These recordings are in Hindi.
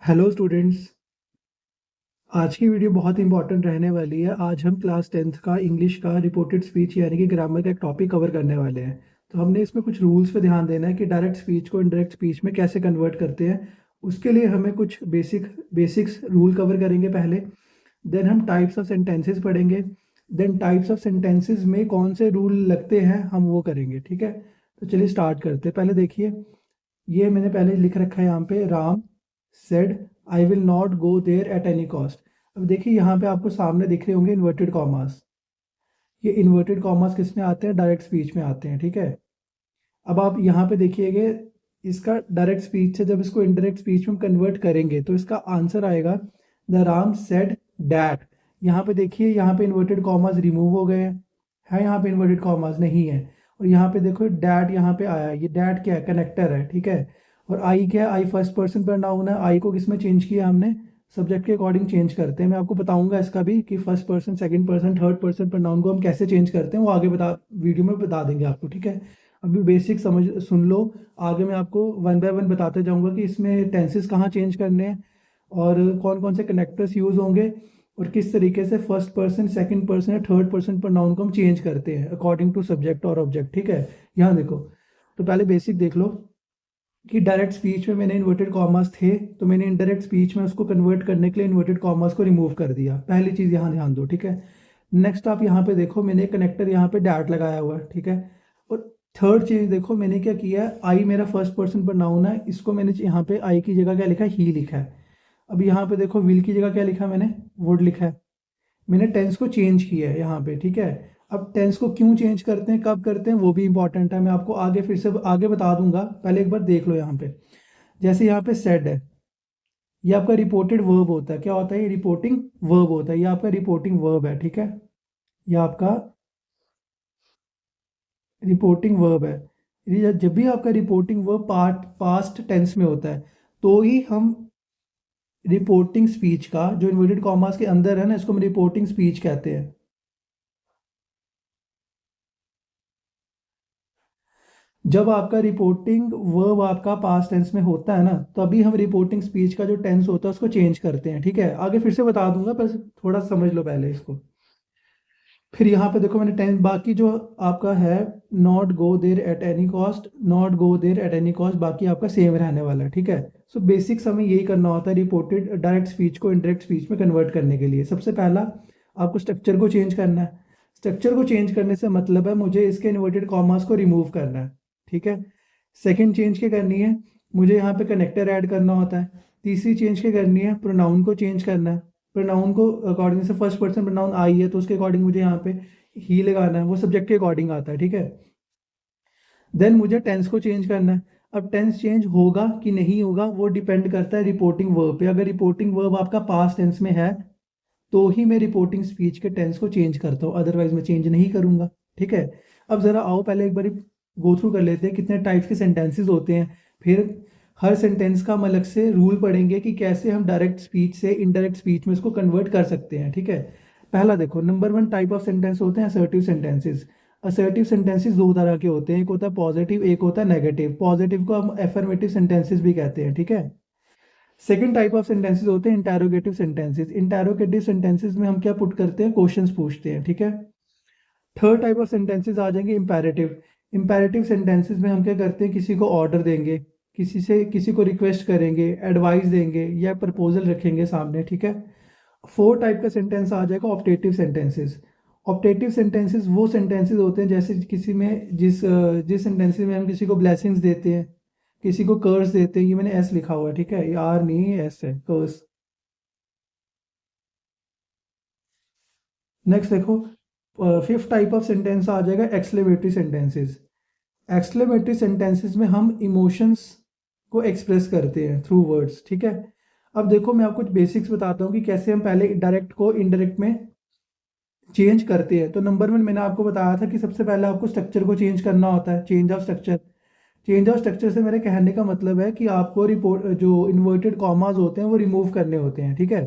Hello students. आज की वीडियो बहुत इंपॉर्टेंट रहने वाली है। आज हम क्लास 10th का इंग्लिश का रिपोर्टेड स्पीच यानी कि ग्रामर का एक टॉपिक कवर करने वाले हैं। तो हमने इसमें कुछ रूल्स पे ध्यान देना है कि डायरेक्ट स्पीच को इनडायरेक्ट स्पीच में कैसे कन्वर्ट करते हैं। उसके लिए हमें कुछ बेसिक्स रूल कवर करेंगे पहले। देन हम टाइप्स ऑफ सेंटेंसेस पढ़ेंगे। देन टाइप्स ऑफ सेंटेंसेस में कौन से रूल लगते हैं हम वो करेंगे। ठीक है, तो चलिए स्टार्ट करते हैं। पहले देखिए, ये मैंने पहले लिख रखा है यहाँ पे, Ram said I will not go there at any cost. अब देखिए यहाँ पे आपको सामने दिख रहे होंगे इन्वर्टेड कॉमास। ये इन्वर्टेड कॉमास किस में आते हैं? डायरेक्ट स्पीच में आते हैं। ठीक है, अब आप यहाँ पे देखिएगा, इसका डायरेक्ट स्पीच से जब इसको इनडायरेक्ट स्पीच में कन्वर्ट करेंगे तो इसका आंसर आएगा द राम सेड डैट। यहाँ पे देखिए, यहाँ पे इन्वर्टेड कॉमास रिमूव हो गए हैं। है यहाँ पे इन्वर्टेड कॉमास नहीं है। और यहाँ पे देखो डैट यहाँ पे आया है। ये डैट क्या है? कनेक्टर है। ठीक है, और आई क्या है? आई फर्स्ट पर्सन प्रोनाउन है। आई को किस में चेंज किया हमने? सब्जेक्ट के अकॉर्डिंग चेंज करते हैं। मैं आपको बताऊंगा इसका भी कि first person, second person, third person pronoun को हम कैसे चेंज करते हैं, वो आगे बता वीडियो में बता देंगे आपको। ठीक है, अभी बेसिक समझ सुन लो। आगे मैं आपको वन बाय वन बताते जाऊंगा कि इसमें टेंसेस कहाँ चेंज करने हैं और कौन कौन से कनेक्टर्स यूज होंगे और किस तरीके से फर्स्ट पर्सन, सेकंड पर्सन या थर्ड पर्सन प्रोनाउन को हम चेंज करते हैं अकॉर्डिंग टू सब्जेक्ट और ऑब्जेक्ट। ठीक है, यहाँ देखो, तो पहले बेसिक देख लो कि डायरेक्ट स्पीच में मैंने इन्वर्टेड कॉमर्स थे, तो मैंने इनडायरेक्ट स्पीच में उसको कन्वर्ट करने के लिए इन्वर्टेड कॉमर्स को रिमूव कर दिया। पहली चीज़ यहाँ ध्यान दो। ठीक है, नेक्स्ट आप यहाँ पे देखो, मैंने कनेक्टर यहाँ पे डैट लगाया हुआ है। ठीक है, और थर्ड चीज़ देखो मैंने क्या किया है, आई मेरा फर्स्ट पर्सन प्रोनाउन है, इसको मैंने यहाँ पे आई की जगह क्या लिखा है? ही लिखा है। अब यहाँ पे देखो विल की जगह क्या लिखा है? मैंने वुड लिखा है। मैंने टेंस को चेंज किया है यहाँ पे। ठीक है, अब टेंस को क्यों चेंज करते हैं, कब करते हैं, वो भी इंपॉर्टेंट है। मैं आपको आगे फिर से आगे बता दूंगा, पहले एक बार देख लो यहाँ पे। जैसे यहाँ पे सेड है, ये आपका रिपोर्टेड वर्ब होता है। क्या होता है? ये रिपोर्टिंग वर्ब होता है। ये आपका रिपोर्टिंग वर्ब है। ठीक है, ये आपका रिपोर्टिंग वर्ब है। जब भी आपका रिपोर्टिंग वर्ब पास्ट टेंस में होता है तो ही हम रिपोर्टिंग स्पीच का, जो इन्वर्टेड कॉमास के अंदर है ना, इसको हम रिपोर्टिंग स्पीच कहते हैं। जब आपका रिपोर्टिंग वर्ब आपका पास्ट टेंस में होता है ना, तभी हम रिपोर्टिंग स्पीच का जो टेंस होता है उसको चेंज करते हैं। ठीक है, आगे फिर से बता दूंगा, बस थोड़ा समझ लो पहले इसको। फिर यहाँ पे देखो मैंने टेंस, बाकी जो आपका है, not go there at any cost, not go there at any cost, बाकी आपका सेम रहने वाला है। ठीक है, सो बेसिक्स हमें यही करना होता है रिपोर्टेड डायरेक्ट स्पीच को इनडायरेक्ट स्पीच में कन्वर्ट करने के लिए। सबसे पहला आपको स्ट्रक्चर को चेंज करना है। स्ट्रक्चर को चेंज करने से मतलब है मुझे इसके इन्वर्टेड कॉमास को रिमूव करना है। ठीक है, सेकंड चेंज क्या करनी है? मुझे यहाँ पे कनेक्टर ऐड करना होता है। तीसरी चेंज क्या करनी है? प्रोनाउन को चेंज करना है। प्रोनाउन को अकॉर्डिंग से फर्स्ट पर्सन प्रोनाउन आई है तो उसके अकॉर्डिंग मुझे यहाँ पे ही लगाना है, वो सब्जेक्ट के अकॉर्डिंग आता है। ठीक है, देन मुझे टेंस को चेंज करना है। अब टेंस चेंज होगा कि नहीं होगा वो डिपेंड करता है रिपोर्टिंग वर्ब पे। अगर रिपोर्टिंग वर्ब आपका पास्ट टेंस में है तो ही मैं रिपोर्टिंग स्पीच के टेंस को चेंज करता हूँ, अदरवाइज मैं चेंज नहीं करूंगा। ठीक है, अब जरा आओ पहले एक बार गो थ्रू कर लेते हैं कितने टाइप्स के सेंटेंसेस होते हैं। फिर हर सेंटेंस का हम अलग से रूल पढ़ेंगे कि कैसे हम डायरेक्ट स्पीच से इनडायरेक्ट स्पीच में इसको कन्वर्ट कर सकते हैं। ठीक है, पहला देखो, number one type of sentence होते हैं असर्टिव सेंटेंसेस। असर्टिव सेंटेंसेस दो तरह के होते हैं, एक होता है पॉजिटिव, एक होता है नेगेटिव। पॉजिटिव को हम एफर्मेटिव सेंटेंसेस भी कहते हैं। ठीक है, सेकंड टाइप ऑफ सेंटेंसेस होते हैं इंटरोगेटिव सेंटेंसेस। इंटरोगेटिव सेंटेंसेस में हम क्या पुट करते हैं? क्वेश्चंस पूछते हैं। ठीक है, थर्ड टाइप ऑफ सेंटेंसेस आ जाएंगे इंपैरेटिव। इंपैरेटिव सेंटेंसेस में हम क्या करते हैं? किसी को ऑर्डर देंगे, किसी को रिक्वेस्ट करेंगे, एडवाइस देंगे या प्रपोजल रखेंगे सामने। ठीक है, फोर टाइप का सेंटेंस आ जाएगा ऑप्टेटिव सेंटेंसेस। ऑप्टेटिव सेंटेंसेस वो सेंटेंसेस होते हैं जैसे किसी में जिस सेंटेंसेस में हम किसी को ब्लेसिंग्स देते हैं, किसी को कर्स देते हैं। ये मैंने एस लिखा हुआ है। ठीक है, ये आर नहीं है, एस है, कर्स। नेक्स्ट देखो, फिफ्थ टाइप ऑफ सेंटेंस आ जाएगा एक्सक्लेमेटरी सेंटेंसेस। एक्सक्लेमेटरी सेंटेंसेस में हम इमोशंस को एक्सप्रेस करते हैं थ्रू वर्ड्स। ठीक है, अब देखो मैं आपको कुछ बेसिक्स बताता हूँ कि कैसे हम पहले डायरेक्ट को इनडायरेक्ट में चेंज करते हैं। तो नंबर वन मैंने आपको बताया था कि सबसे पहले आपको स्ट्रक्चर को चेंज करना होता है, change of structure. Change of structure से मेरे कहने का मतलब है कि आपको रिपोर्ट जो इन्वर्टेड कॉमास होते हैं वो रिमूव करने होते हैं। ठीक है,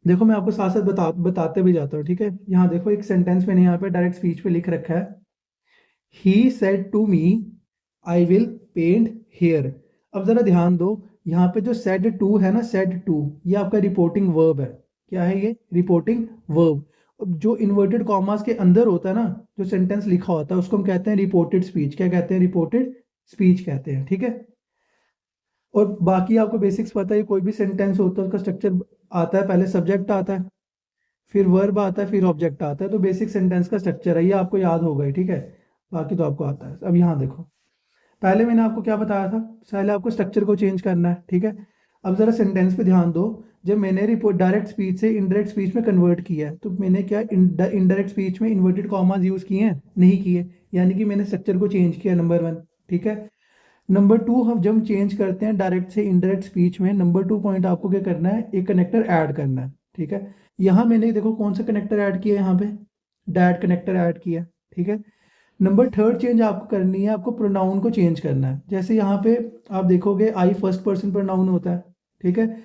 देखो मैं आपको साथ साथ बताते भी जाता हूँ। ठीक है, यहाँ देखो एक सेंटेंस मैंने यहाँ पे डायरेक्ट स्पीच पे लिख रखा है, he said to me I will paint here. अब जरा ध्यान दो, यहाँ पे जो सेड टू है ना, सेड टू, ये आपका रिपोर्टिंग वर्ब है। क्या है ये? Reporting verb. अब जो इन्वर्टेड कॉमास के अंदर होता है ना, जो सेंटेंस लिखा होता है, उसको हम कहते हैं रिपोर्टेड स्पीच। क्या कहते हैं? रिपोर्टेड स्पीच कहते हैं, ठीक है। और बाकी आपको बेसिक्स पता है, कोई भी सेंटेंस होता है उसका स्ट्रक्चर आता है, पहले सब्जेक्ट आता है, फिर वर्ब आता है, फिर ऑब्जेक्ट आता है। तो बेसिक सेंटेंस का स्ट्रक्चर है ये, आपको याद होगा ही, ठीक है। बाकी तो आपको आता है। अब यहाँ देखो, पहले मैंने आपको क्या बताया था, पहले आपको स्ट्रक्चर को चेंज करना है, ठीक है। अब जरा सेंटेंस पे ध्यान दो। जब मैंने रिपोर्ट डायरेक्ट स्पीच से इनडायरेक्ट स्पीच में कन्वर्ट किया है, तो मैंने क्या इनडायरेक्ट स्पीच में इन्वर्टेड कॉमास यूज किए हैं? नहीं किए। यानी कि मैंने स्ट्रक्चर को चेंज किया, नंबर वन, ठीक है। नंबर टू, हम जब चेंज करते हैं डायरेक्ट से इनडायरेक्ट स्पीच में, नंबर टू पॉइंट आपको क्या करना है? एक कनेक्टर ऐड करना है, ठीक है। यहाँ मैंने देखो कौन सा कनेक्टर ऐड किया है, यहाँ पे डैट कनेक्टर ऐड किया, ठीक है। नंबर थर्ड चेंज आपको करनी है, आपको प्रोनाउन को चेंज करना है। जैसे यहाँ पे आप देखोगे आई फर्स्ट पर्सन प्रोनाउन होता है, ठीक है।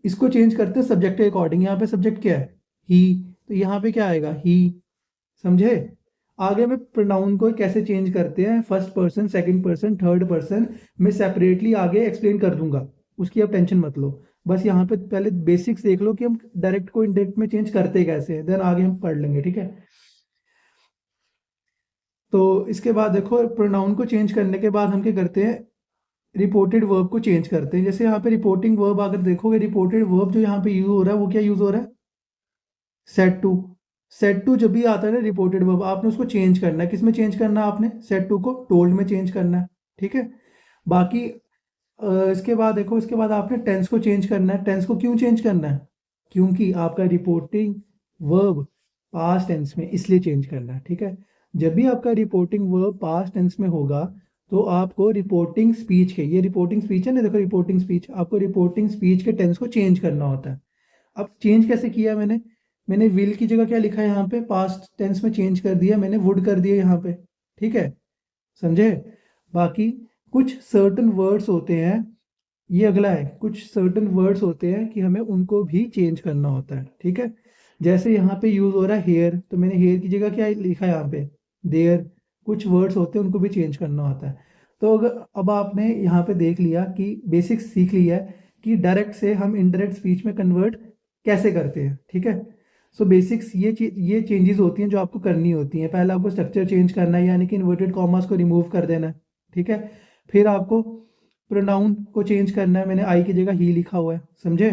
इसको चेंज करते हैं सब्जेक्ट के अकॉर्डिंग। यहाँ पे सब्जेक्ट क्या है? ही। तो यहाँ पे क्या आएगा? ही। समझे? आगे में प्रोनाउन को कैसे चेंज करते हैं, first person, second person, third person, मैं सेपरेटली आगे एक्सप्लेन कर दूंगा, उसकी आप टेंशन मत लो। बस यहाँ पे पहले बेसिक्स देख लो कि हम डायरेक्ट को इनडायरेक्ट में चेंज करते कैसे हैं, देन आगे हम पढ़ लेंगे, ठीक है। तो इसके बाद देखो, प्रोनाउन को चेंज करने के बाद हम क्या करते हैं? रिपोर्टेड वर्ब को चेंज करते हैं। जैसे यहाँ पे रिपोर्टिंग वर्ब अगर देखोगे, रिपोर्टेड वर्ब जो यहाँ पे यूज हो रहा है वो क्या यूज हो रहा है? Set to. सेट टू जब भी आता है ना रिपोर्टेड वर्ब, आपने उसको चेंज करना है। किस में चेंज करना है आपने? सेट टू को टोल्ड में चेंज करना है, ठीक है। बाकी इसके बाद देखो, इसके बाद आपने टेंस को चेंज करना है। टेंस को क्यों चेंज करना है? क्योंकि आपका रिपोर्टिंग वर्ब पास्ट टेंस में, इसलिए चेंज करना है, ठीक है। जब भी आपका रिपोर्टिंग वर्ब पास्ट टेंस में होगा, तो आपको रिपोर्टिंग स्पीच के, ये रिपोर्टिंग स्पीच है ना, देखो रिपोर्टिंग स्पीच, आपको रिपोर्टिंग स्पीच के टेंस को चेंज करना होता है। अब चेंज कैसे किया मैंने? मैंने विल की जगह क्या लिखा है यहाँ पे? पास्ट टेंस में चेंज कर दिया मैंने, वुड कर दिया यहाँ पे, ठीक है। समझे? बाकी कुछ सर्टन वर्ड्स होते हैं, ये अगला है, कुछ सर्टन वर्ड्स होते हैं कि हमें उनको भी चेंज करना होता है, ठीक है। जैसे यहाँ पे यूज हो रहा है हेयर, तो मैंने हेयर की जगह क्या लिखा है यहाँ पे? देयर। कुछ वर्ड्स होते हैं उनको भी चेंज करना होता है। तो अगर अब आपने यहाँ पे देख लिया कि बेसिक्स सीख लिया है कि डायरेक्ट से हम इनडायरेक्ट स्पीच में कन्वर्ट कैसे करते हैं, ठीक है। सो बेसिक्स ये चेंजेस होती हैं जो आपको करनी होती हैं। पहले आपको स्ट्रक्चर चेंज करना है, यानी कि इन्वर्टेड कॉमास को रिमूव कर देना है, ठीक है। फिर आपको प्रोनाउन को चेंज करना है, मैंने आई की जगह ही लिखा हुआ है, समझे?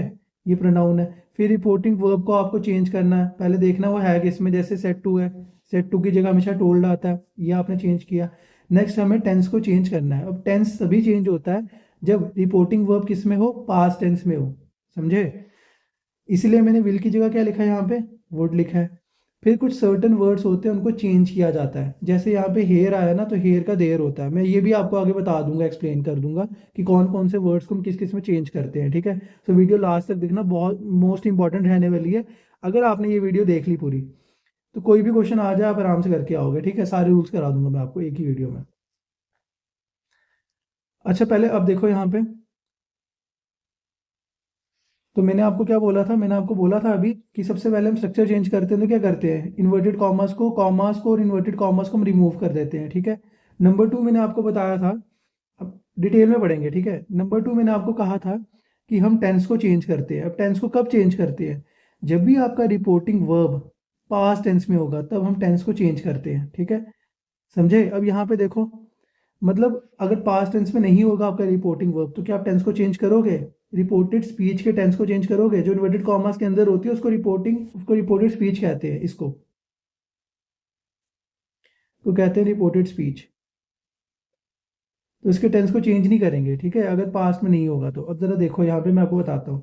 ये प्रोनाउन है। फिर रिपोर्टिंग वर्ब को आपको चेंज करना है, पहले देखना वो है किसमें। जैसे सेट टू है, सेट टू की जगह हमेशा टोल्ड आता है, ये आपने चेंज किया। नेक्स्ट हमें टेंस को चेंज करना है। अब टेंस तभी चेंज होता है जब रिपोर्टिंग वर्ब किस में हो? पास्ट टेंस में हो, समझे? इसलिए मैंने विल की जगह क्या लिखा है यहाँ पे? वुड लिखा है। फिर कुछ सर्टन वर्ड्स होते हैं उनको चेंज किया जाता है। जैसे यहाँ पे हेयर आया ना, तो हेयर का देयर होता है। मैं ये भी आपको आगे बता दूंगा, एक्सप्लेन कर दूंगा कि कौन कौन से वर्ड्स को हम किस किस में चेंज करते हैं, ठीक है। तो वीडियो लास्ट तक देखना, बहुत मोस्ट इंपॉर्टेंट रहने वाली है। अगर आपने ये वीडियो देख ली पूरी, तो कोई भी क्वेश्चन आ जाए आप आराम से करके आओगे, ठीक है। सारे रूल्स करा दूंगा मैं आपको एक ही वीडियो में। अच्छा, पहले अब देखो यहाँ पे, तो मैंने आपको क्या बोला था? मैंने आपको बोला था अभी कि सबसे पहले हम स्ट्रक्चर चेंज करते हैं, तो क्या करते हैं? इन्वर्टेड कॉमास को और इन्वर्टेड कॉमास को हम रिमूव कर देते हैं, ठीक है। नंबर टू मैंने आपको बताया था, अब डिटेल में पढ़ेंगे, ठीक है। नंबर टू मैंने आपको कहा था कि हम टेंस को चेंज करते हैं। अब टेंस को कब चेंज करते हैं? जब भी आपका रिपोर्टिंग वर्ब पास्ट टेंस में होगा, तब हम टेंस को चेंज करते हैं, ठीक है। समझे? अब यहाँ पे देखो, मतलब अगर पास्ट टेंस में नहीं होगा आपका रिपोर्टिंग वर्ब, तो क्या आप टेंस को चेंज करोगे? रिपोर्टेड स्पीच के टेंस को चेंज करोगे? जो इन्वर्टेड कॉमास के अंदर होती है उसको रिपोर्टेड स्पीच कहते हैं। इसको तो कहते हैं रिपोर्टेड स्पीच। तो इसके टेंस को चेंज नहीं करेंगे, ठीक है, अगर पास्ट में नहीं होगा तो। अब जरा देखो यहाँ पे, मैं आपको बताता हूँ।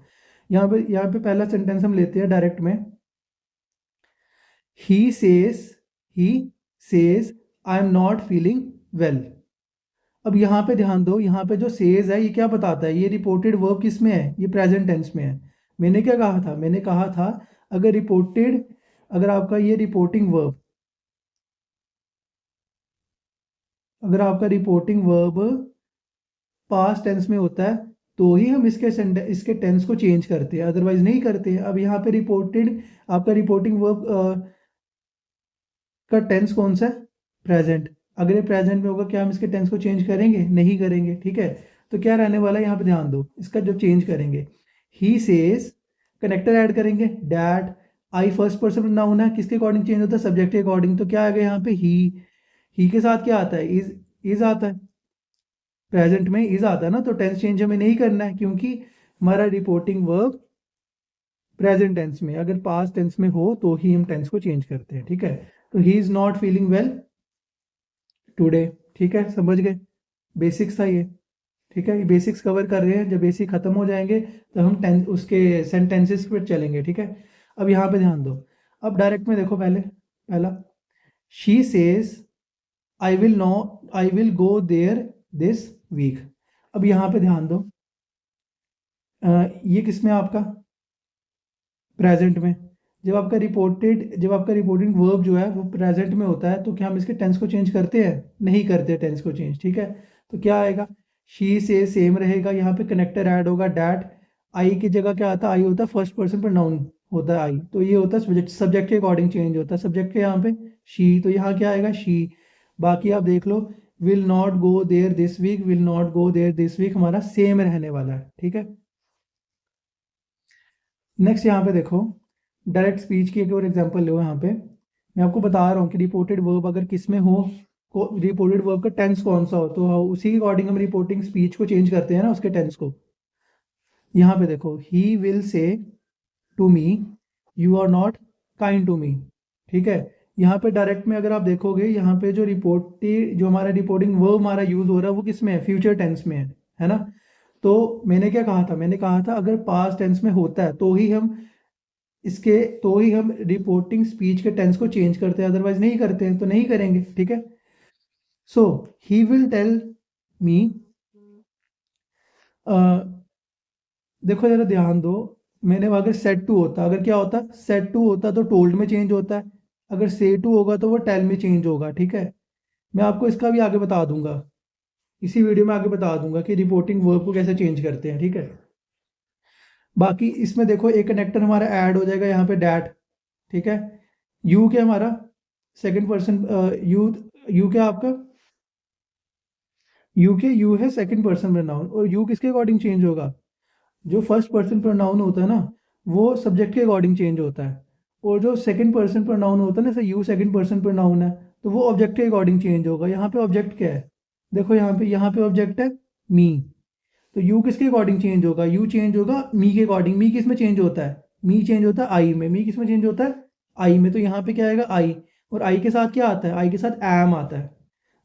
यहाँ पे पहला सेंटेंस हम लेते हैं डायरेक्ट में। He says he says I am not feeling well. अब यहाँ पे ध्यान दो, यहाँ पे जो सेज है ये क्या बताता है? ये रिपोर्टेड वर्ब किस में है? ये प्रेजेंट टेंस में है। मैंने क्या कहा था? मैंने कहा था अगर रिपोर्टेड, अगर आपका ये रिपोर्टिंग वर्ब, अगर आपका रिपोर्टिंग वर्ब पास्ट टेंस में होता है, तो ही हम इसके टेंस को चेंज करते हैं, अदरवाइज नहीं करते हैं। अब यहाँ पे रिपोर्टेड, आपका रिपोर्टिंग वर्ब का टेंस कौन सा है? प्रेजेंट। अगर ये प्रेजेंट में होगा, क्या हम इसके टेंस को चेंज करेंगे? नहीं करेंगे, ठीक है। तो क्या रहने वाला है यहाँ पे, ध्यान दो, इसका जब चेंज करेंगे, ही सेज, कनेक्टर ऐड करेंगे that, I first person noun है, किसके अकॉर्डिंग चेंज होता है, सब्जेक्ट के अकॉर्डिंग, तो क्या आएगा यहाँ पे, ही के साथ क्या आता है, इज आता है, प्रेजेंट में इज आता है ना, तो टेंस चेंज हमें नहीं करना है, क्योंकि हमारा रिपोर्टिंग वर्ब प्रेजेंट टेंस में, अगर पास्ट टेंस में हो तो ही हम टेंस को चेंज करते हैं, ठीक है। तो he is not feeling well today, ठीक है, समझ गए, बेसिक्स था ये, ठीक है, ये बेसिक्स कवर कर रहे हैं, जब बेसिक खत्म हो जाएंगे तो हम उसके सेंटेंसेस पे चलेंगे, ठीक है। अब यहाँ पे ध्यान दो, अब डायरेक्ट में देखो, पहले पहला, she says I will no, I will go there this week. अब यहाँ पे ध्यान दो, ये किस में आपका, प्रेजेंट में, जब आपका रिपोर्टिंग वर्ब जो है वो प्रेजेंट में होता है, तो क्या हम इसके टेंस को चेंज करते हैं, नहीं करते टेंस को चेंज, ठीक है। तो क्या आएगा, शी से सेम रहेगा, यहाँ पे कनेक्टर ऐड होगा डैट, आई की जगह क्या आता है, आई होता है फर्स्ट पर्सन पर नाउन होता है आई, तो ये होता है सब्जेक्ट, सब्जेक्ट के अकॉर्डिंग चेंज होता है, सब्जेक्ट के यहाँ पे शी, तो यहाँ क्या आएगा शी। बाकी आप देख लो, will not go there this week, will not go there this week हमारा सेम रहने वाला है, ठीक है। नेक्स्ट यहाँ पे देखो, डायरेक्ट स्पीच की एक और एग्जांपल लो, यहाँ पे मैं आपको बता रहा हूँ कि रिपोर्टेड वर्ब अगर किस में हो, रिपोर्टेड वर्ब का टेंस कौन सा हो, तो उसी के अकॉर्डिंग हम रिपोर्टिंग स्पीच को चेंज करते हैं ना, उसके टेंस को। यहाँ पे देखो, he will say to me you are not kind to me, ठीक है। यहाँ पे डायरेक्ट में अगर आप देखोगे, यहाँ पे जो हमारा रिपोर्टिंग वर्ब हमारा यूज हो रहा है वो किस में है, फ्यूचर टेंस में है ना। तो मैंने क्या कहा था, मैंने कहा था अगर पास्ट टेंस में होता है तो ही हम रिपोर्टिंग स्पीच के टेंस को चेंज करते हैं, अदरवाइज नहीं करते हैं, तो नहीं करेंगे, ठीक है। सो ही विल टेल मी, देखो जरा ध्यान दो, मैंने अगर सेट टू होता, अगर क्या होता, सेट टू होता तो टोल्ड में चेंज होता है, अगर से टू होगा तो वो टेल में चेंज होगा, ठीक है। मैं आपको इसका भी आगे बता दूंगा, इसी वीडियो में आगे बता दूंगा कि रिपोर्टिंग वर्ब को कैसे चेंज करते हैं, ठीक है। बाकी इसमें देखो, एक कनेक्टर हमारा ऐड हो जाएगा यहाँ पे डैट, ठीक है। यू क्या हमारा सेकंड पर्सन, यू, यू क्या आपका, यू है सेकंड पर्सन प्रोनाउन, और यू किसके अकॉर्डिंग चेंज होगा, जो फर्स्ट पर्सन प्रोनाउन होता है ना, वो सब्जेक्ट के अकॉर्डिंग चेंज होता है, और जो सेकंड पर्सन प्रोनाउन होता है ना, जैसे यू सेकंड पर्सन प्रोनाउन है, तो वो ऑब्जेक्ट के अकॉर्डिंग चेंज होगा। यहाँ पे ऑब्जेक्ट क्या है, देखो यहाँ पे ऑब्जेक्ट है मी, तो यू किसके अकॉर्डिंग चेंज होगा, यू चेंज होगा मी के अकॉर्डिंग, मी किस में चेंज होता है, मी चेंज होता है आई में, मी किस में चेंज होता है, आई में, तो यहाँ पे क्या आएगा आई, और आई के साथ क्या आता है, आई के साथ एम आता है।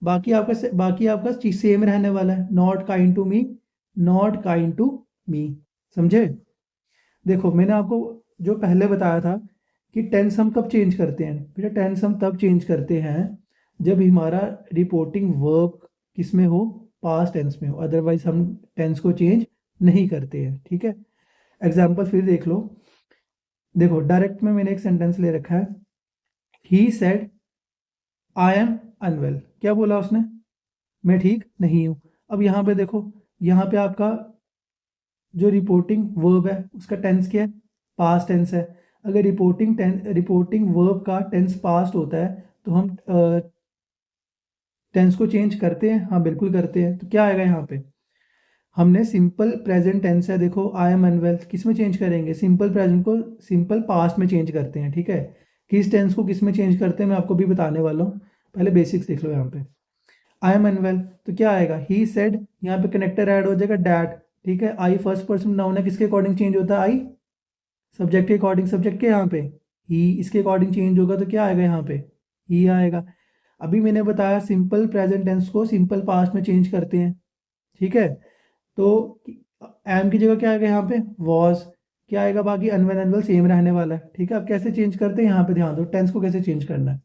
बाकी आपका चीज सेम रहने वाला है, not kind to me, not kind to me, समझे। देखो मैंने आपको जो पहले बताया था कि टेंस हम कब चेंज करते हैं, बेटा टेंस हम तब चेंज करते हैं जब हमारा रिपोर्टिंग वर्ब किस में हो, पास्ट टेंस में हो, अदरवाइज हम टेंस को चेंज नहीं करते हैं, ठीक है। एग्जाम्पल फिर देख लो, देखो डायरेक्ट में मैंने एक सेंटेंस ले रखा है, he said I am unwell, क्या बोला उसने, मैं ठीक नहीं हूं। अब यहाँ पे देखो, यहाँ पे आपका जो रिपोर्टिंग वर्ब है उसका टेंस क्या है, पास्ट टेंस है। अगर रिपोर्टिंग वर्ब का टेंस पास्ट होता है, तो हम टेंस को चेंज करते हैं, हाँ बिल्कुल करते हैं। तो क्या आएगा यहाँ पे, हमने सिंपल प्रेजेंट टेंस है, देखो आई एम अनवेल, किस में चेंज करेंगे, सिंपल प्रेजेंट को सिंपल पास्ट में चेंज करते हैं, ठीक है। किस टेंस को किस में चेंज करते हैं मैं आपको भी बताने वाला हूँ, पहले बेसिक्स देख लो। यहाँ पे आई एम अनवेल, तो क्या आएगा, ही सेड, यहाँ पे कनेक्टर ऐड हो जाएगा डैट, ठीक है। आई फर्स्ट पर्सन नाउन है, किसके अकॉर्डिंग चेंज होता है, आई सब्जेक्ट के अकॉर्डिंग, सब्जेक्ट के यहाँ पे ही, इसके अकॉर्डिंग चेंज होगा, तो क्या आएगा यहाँ पे, ही आएगा। अभी मैंने बताया सिंपल प्रेजेंट टेंस को सिंपल पास्ट में चेंज करते हैं, ठीक है। तो एम की जगह क्या आएगा यहाँ पे, वॉज, क्या आएगा, बाकी अनवेल अनवेल सेम रहने वाला है, ठीक है। अब कैसे चेंज करते हैं, यहाँ पे ध्यान दो, टेंस को कैसे चेंज करना है।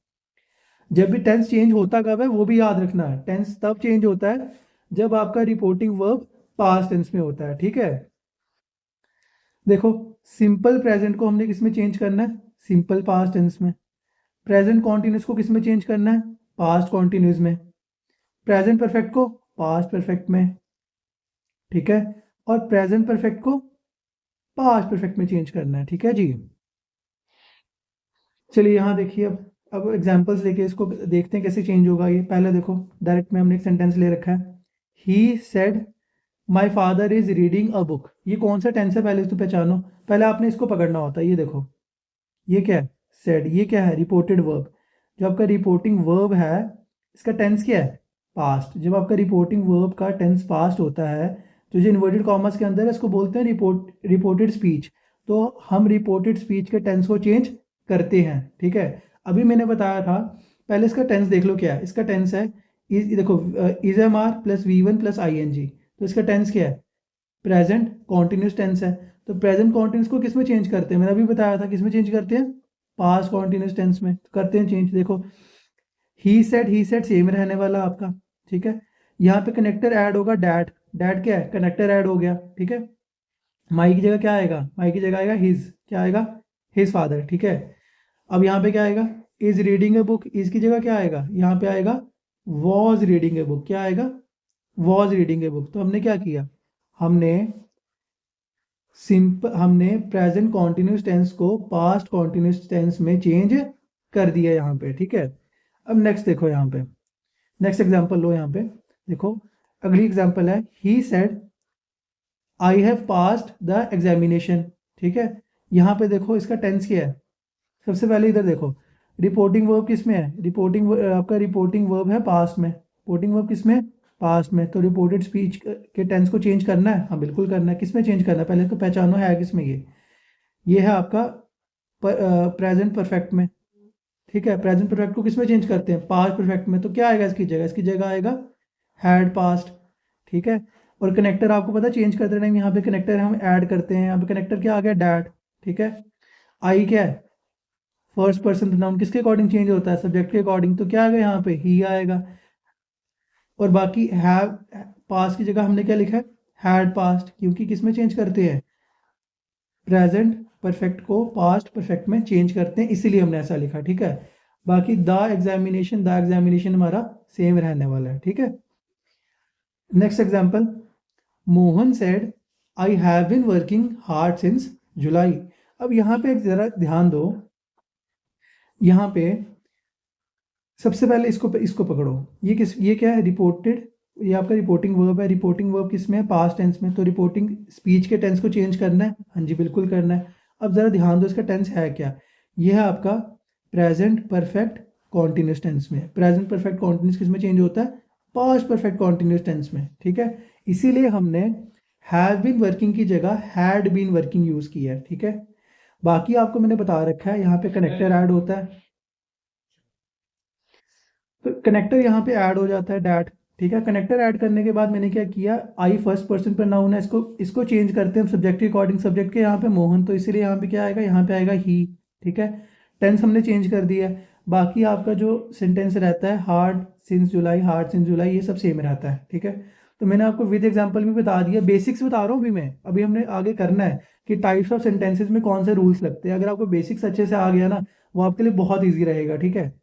जब भी टेंस चेंज होता कब है वो भी याद रखना है, टेंस तब चेंज होता है जब आपका रिपोर्टिंग वर्ब पास्ट टेंस में होता है, ठीक है। देखो सिंपल प्रेजेंट को हमने किस में चेंज करना है, सिंपल पास्ट टेंस में। प्रेजेंट कॉन्टिन्यूस को किस में चेंज करना है, पास्ट कॉन्टिन्यूस में। प्रेजेंट परफेक्ट को पास्ट परफेक्ट में, ठीक है। और प्रेजेंट परफेक्ट को पास्ट परफेक्ट में चेंज करना है, ठीक है जी। चलिए यहाँ देखिए, अब एग्जांपल्स लेके इसको देखते हैं कैसे चेंज होगा ये। पहले देखो डायरेक्ट में हमने एक सेंटेंस ले रखा है, he said my father is reading a book, ये कौन सा टेंस है पहले तो पहचानो। पहले आपने इसको पकड़ना होता है, ये देखो, ये क्या है, सेड, ये क्या है, रिपोर्टेड वर्ब। जो आपका रिपोर्टिंग वर्ब है, इसका टेंस क्या है, पास्ट। जब आपका रिपोर्टिंग वर्ब का टेंस पास्ट होता है, तो जो इन्वर्टेड कॉमर्स के अंदर है, इसको बोलते हैं रिपोर्टेड स्पीच। तो हम रिपोर्टेड स्पीच के टेंस को चेंज करते हैं, ठीक है। अभी मैंने बताया था, पहले इसका टेंस देख लो क्या है। इसका टेंस है, देखो, is am are plus V one plus I N G. तो इसका टेंस क्या है, प्रेजेंट कॉन्टिन्यूस टेंस है। तो प्रेजेंट कॉन्टिन्यूस को किस में चेंज करते हैं, मैंने अभी बताया था, किस में चेंज करते हैं, पास्ट कॉन्टिन्यूस टेंस में। तो करते हैं चेंज, देखो, ही सेड सेम रहने वाला आपका, ठीक है। यहाँ पे कनेक्टर ऐड होगा डैट, डैट क्या है, कनेक्टर ऐड हो गया, ठीक है। माई की जगह क्या आएगा, माई की जगह आएगा हिज, क्या आएगा, हिज फादर, ठीक है। अब यहाँ पे क्या आएगा, is reading a book, is की जगह क्या आएगा, यहाँ पे आएगा वॉज रीडिंग ए बुक, क्या आएगा, वॉज रीडिंग ए बुक। तो हमने क्या किया, हमने हमने प्रेजेंट कॉन्टिन्यूस टेंस को पास्ट कॉन्टिन्यूस टेंस में चेंज कर दिया यहाँ पे, ठीक है। अब नेक्स्ट देखो, यहाँ पे नेक्स्ट एग्जांपल लो, यहाँ पे देखो, अगली एग्जांपल है, he said I have passed the examination, ठीक है। यहाँ पे देखो इसका टेंस क्या है, सबसे पहले इधर देखो, रिपोर्टिंग वर्ब किस में है, आपका रिपोर्टिंग वर्ब है पास्ट में, रिपोर्टिंग वर्ब किस में, पास्ट में। तो रिपोर्टेड स्पीच के टेंस को चेंज करना है, हाँ बिल्कुल करना है। किस में चेंज करना है, पहले तो पहचानो है किस में, ये है आपका प्रेजेंट परफेक्ट में, ठीक है। प्रेजेंट परफेक्ट को किस में चेंज करते हैं, पास्ट परफेक्ट में। तो क्या आएगा इसकी जगह, इसकी जगह आएगा हैड पास्ट, ठीक है। और कनेक्टर आपको पता, चेंज करते टाइम यहाँ पे कनेक्टर हम ऐड करते हैं, यहाँ पे कनेक्टर क्या आ गया, डैट, ठीक है। आई क्या है, फर्स्ट पर्सन प्रोनाउन, किसके अकॉर्डिंग चेंज होता है, सब्जेक्ट के अकॉर्डिंग। तो क्या आएगा, यहाँ पे ही आएगा। और बाकी हैव, पास्ट की जगह हमने क्या लिखा है, हैड पास्ट, क्योंकि किस में चेंज करते हैं, प्रेजेंट परफेक्ट को पास्ट परफेक्ट में चेंज करते हैं, इसीलिए हमने ऐसा लिखा, ठीक है। बाकी द एग्जामिनेशन हमारा सेम रहने वाला है, ठीक है। Next example, Mohan said I have been working hard since July. अब यहाँ पे एक जरा ध्यान दो, यहाँ पे सबसे पहले इसको इसको पकड़ो, ये क्या है, रिपोर्टेड, ये आपका रिपोर्टिंग वर्ब है। रिपोर्टिंग वर्ब किस में है, पास्ट टेंस में। तो रिपोर्टिंग स्पीच के टेंस को चेंज करना है, हाँ जी बिल्कुल करना है। अब ज़रा ध्यान दो, इसका टेंस है क्या, ये है आपका प्रेजेंट परफेक्ट कॉन्टिन्यूस टेंस में। प्रेजेंट परफेक्ट कॉन्टिन्यूस किस में चेंज होता है, पास्ट परफेक्ट कॉन्टिन्यूस टेंस में, ठीक है। इसीलिए हमने हैव बीन वर्किंग की जगह हैड बीन वर्किंग यूज़ किया है, ठीक है। बाकी आपको मैंने बता रखा है, यहाँ पे कनेक्टर ऐड होता है, तो कनेक्टर यहाँ पे ऐड हो जाता है डैट, ठीक है। कनेक्टर ऐड करने के बाद मैंने क्या किया, आई फर्स्ट पर्सन पर नाउन है, इसको इसको चेंज करते हैं सब्जेक्ट के अकॉर्डिंग। सब्जेक्ट के यहाँ पे मोहन, तो इसीलिए यहाँ पे क्या आएगा, यहाँ पे आएगा ही, ठीक है। टेंस हमने चेंज कर दिया है। बाकी आपका जो सेंटेंस रहता है, हार्ड सिंस जुलाई, हार्ड सिंस जुलाई, ये सब सेम रहता है, ठीक है। तो मैंने आपको विद एग्जाम्पल भी बता दिया, बेसिक्स बता रहा हूँ अभी मैं, अभी हमने आगे करना है कि टाइप्स ऑफ सेंटेंसेज में कौन से रूल्स लगते हैं। अगर आपको बेसिक्स अच्छे से आ गया ना, वो आपके लिए बहुत ईजी रहेगा, ठीक है।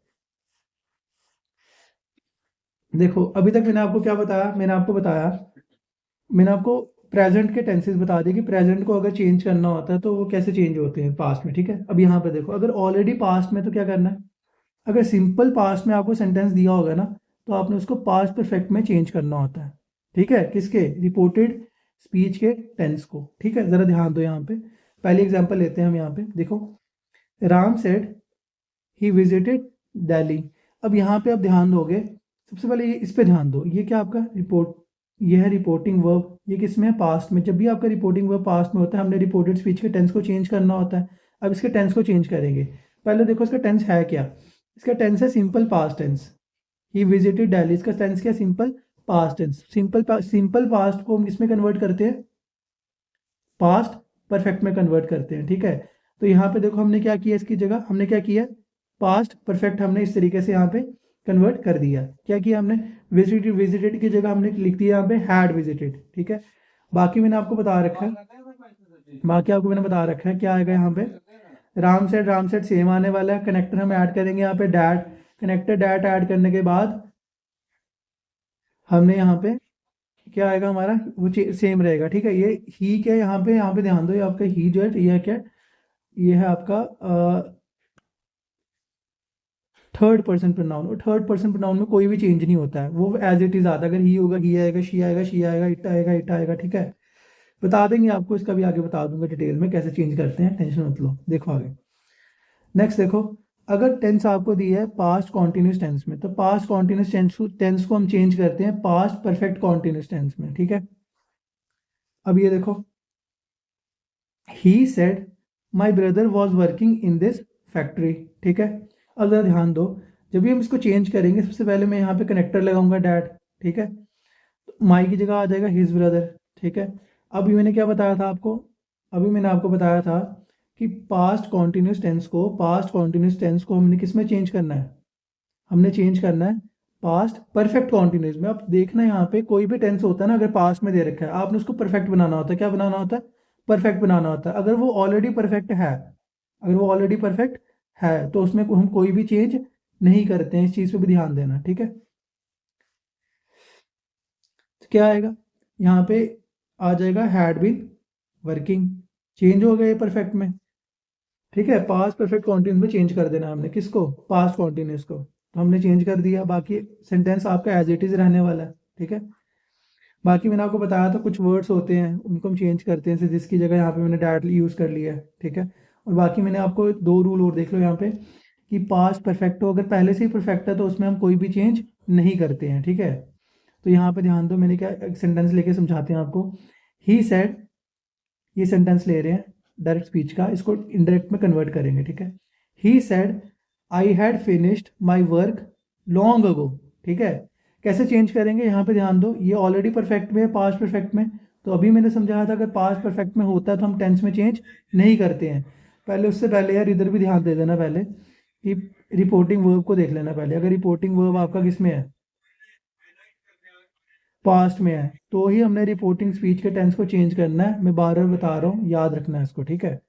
देखो अभी तक मैंने आपको क्या बताया, मैंने आपको प्रेजेंट के टेंसेस बता दिए कि प्रेजेंट को अगर चेंज करना होता है तो वो कैसे चेंज होते हैं पास्ट में, ठीक है। अब यहाँ पे देखो, अगर ऑलरेडी पास्ट में तो क्या करना है, अगर सिंपल पास्ट में आपको सेंटेंस दिया होगा ना, तो आपने उसको पास्ट परफेक्ट में चेंज करना होता है, ठीक है। किसके, रिपोर्टेड स्पीच के टेंस को, ठीक है। ज़रा ध्यान दो, यहाँ पे पहली एग्जाम्पल लेते हैं हम, यहाँ पे देखो, Ram said he visited Delhi. अब यहाँ पे आप ध्यान दोगे, सबसे पहले ये इस पे ध्यान दो, ये क्या आपका रिपोर्ट, ये है रिपोर्टिंग वर्ब, ये किस में है, पास्ट में। जब भी आपका रिपोर्टिंग वर्ब पास्ट में होता है, हमने रिपोर्टेड स्पीच के टेंस को चेंज करना होता है। अब इसके टेंस को चेंज करेंगे, पहले देखो इसका टेंस है क्या, इसका टेंस है simple past tense. He visited Delhi, इसका टेंस क्या, simple past tense. Simple past को हम किसमें कन्वर्ट करते हैं, पास्ट परफेक्ट में कन्वर्ट करते हैं, ठीक है। तो यहाँ पे देखो हमने क्या किया, इसकी जगह हमने क्या किया, पास्ट परफेक्ट हमने इस तरीके से यहाँ पे कन्वर्ट कर दिया। क्या किया हमने, विजिटेड, विजिटेड की जगह हमने लिख दिया यहाँ पे हैड विजिटेड, ठीक है। बाकी मैंने आपको बता रखा है, क्या आएगा यहाँ पे, राम सेट सेम आने वाला है। कनेक्टर हम ऐड करेंगे यहाँ पे डैट, कनेक्टर डैट ऐड करने के बाद हमने यहाँ पे क्या आएगा हमारा, वो सेम रहेगा, ठीक है। ये ही क्या है, यहाँ पे ध्यान दो, ये आपका ही जो है, ये है क्या, ये है आपका थर्ड पर्सन प्रोनाउन, और थर्ड पर्सन प्रोनाउन में कोई भी चेंज नहीं होता है, वो एज इट इज आता है। अगर ही होगा ही आएगा, शी आएगा शी आएगा, इट आएगा इट आएगा, ठीक है। बता देंगे आपको, इसका भी आगे बता दूंगा डिटेल में कैसे चेंज करते हैं, टेंशन मत लो, देखो आगे। नेक्स्ट देखो, अगर टेंस आपको दी है पास्ट कॉन्टिन्यूस टेंस में, तो पास्ट कॉन्टिन्यूस टेंस को हम चेंज करते हैं पास्ट परफेक्ट कॉन्टिन्यूस टेंस में, ठीक है। अब ये देखो, he said my brother was working in this factory, ठीक है। अब जरा ध्यान दो, जब भी हम इसको चेंज करेंगे, सबसे पहले मैं यहाँ पे कनेक्टर लगाऊंगा डैड, ठीक है। माई की जगह आ जाएगा हिज ब्रदर, ठीक है। अभी मैंने क्या बताया था आपको, अभी मैंने आपको बताया था कि पास्ट कॉन्टिन्यूस टेंस को हमने किस में चेंज करना है, हमने चेंज करना है पास्ट परफेक्ट कॉन्टिन्यूस में। अब देखना, यहाँ पे कोई भी टेंस होता है ना, अगर पास्ट में दे रखा है, आपने उसको परफेक्ट बनाना होता है। क्या बनाना होता है? परफेक्ट बनाना होता है। अगर वो ऑलरेडी परफेक्ट है, अगर वो ऑलरेडी परफेक्ट है, तो उसमें हम कोई भी चेंज नहीं करते हैं, इस चीज़ पे भी ध्यान देना, ठीक है। तो क्या आएगा यहाँ पे, आ जाएगा हैड बीन वर्किंग, चेंज हो गया ये परफेक्ट में, ठीक है। पास्ट परफेक्ट कॉन्टिन्यूस में चेंज कर देना हमने, किसको? पास्ट कॉन्टिन्यूस को, तो हमने चेंज कर दिया। बाकी सेंटेंस आपका एज इट इज रहने वाला है, ठीक है। बाकी मैंने आपको बताया था कुछ वर्ड्स होते हैं उनको हम चेंज करते हैं, जैसे जिसकी जगह यहाँ पे मैंने डैट यूज़ कर लिया है, ठीक है। और बाकी मैंने आपको दो रूल और देख लो यहाँ पे, कि पास्ट परफेक्ट हो, अगर पहले से ही परफेक्ट है तो उसमें हम कोई भी चेंज नहीं करते हैं, ठीक है। तो यहाँ पे ध्यान दो, मैंने क्या एक सेंटेंस लेके समझाते हैं आपको। ही सेड, ये सेंटेंस ले रहे हैं डायरेक्ट स्पीच का, इसको इनडायरेक्ट में कन्वर्ट करेंगे, ठीक है। He said I had finished my work long ago, ठीक है। कैसे चेंज करेंगे, यहाँ पे ध्यान दो, ये ऑलरेडी परफेक्ट में है, पास्ट परफेक्ट में। तो अभी मैंने समझाया था, अगर पास्ट परफेक्ट में होता है तो हम टेंस में चेंज नहीं करते हैं। पहले उससे पहले यार इधर भी ध्यान दे देना पहले, कि रिपोर्टिंग वर्ब को देख लेना पहले। अगर रिपोर्टिंग वर्ब आपका किस में है, पास्ट में है, तो ही हमने रिपोर्टिंग स्पीच के टेंस को चेंज करना है। मैं बार बार बता रहा हूँ, याद रखना है इसको, ठीक है।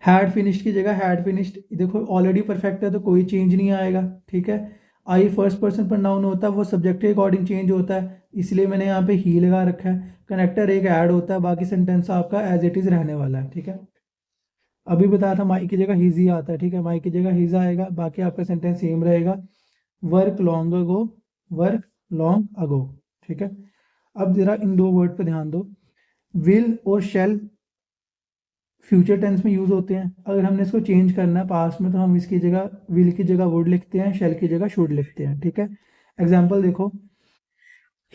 हैड फिनिश्ड की जगह हैड फिनिश्ड, देखो ऑलरेडी परफेक्ट है तो कोई चेंज नहीं आएगा, ठीक है। आई फर्स्ट पर्सन पर नाउन होता है, वो सब्जेक्ट के अकॉर्डिंग चेंज होता है, इसलिए मैंने यहाँ पे ही लगा रखा है। कनेक्टर एक ऐड होता है, बाकी सेंटेंस आपका एज इट इज रहने वाला है, ठीक है। अभी बताया था माई की जगह हिज आता है, ठीक है, माई की जगह हिज आएगा, बाकी आपका सेंटेंस सेम रहेगा। Work long ago, work long ago, ठीक है। अब जरा इन दो वर्ड पे ध्यान दो, विल और शेल फ्यूचर टेंस में यूज होते हैं। अगर हमने इसको चेंज करना है पास्ट में, तो हम इसकी जगह विल की जगह वुड लिखते हैं, शेल की जगह शुड लिखते हैं, ठीक है। एग्जाम्पल देखो,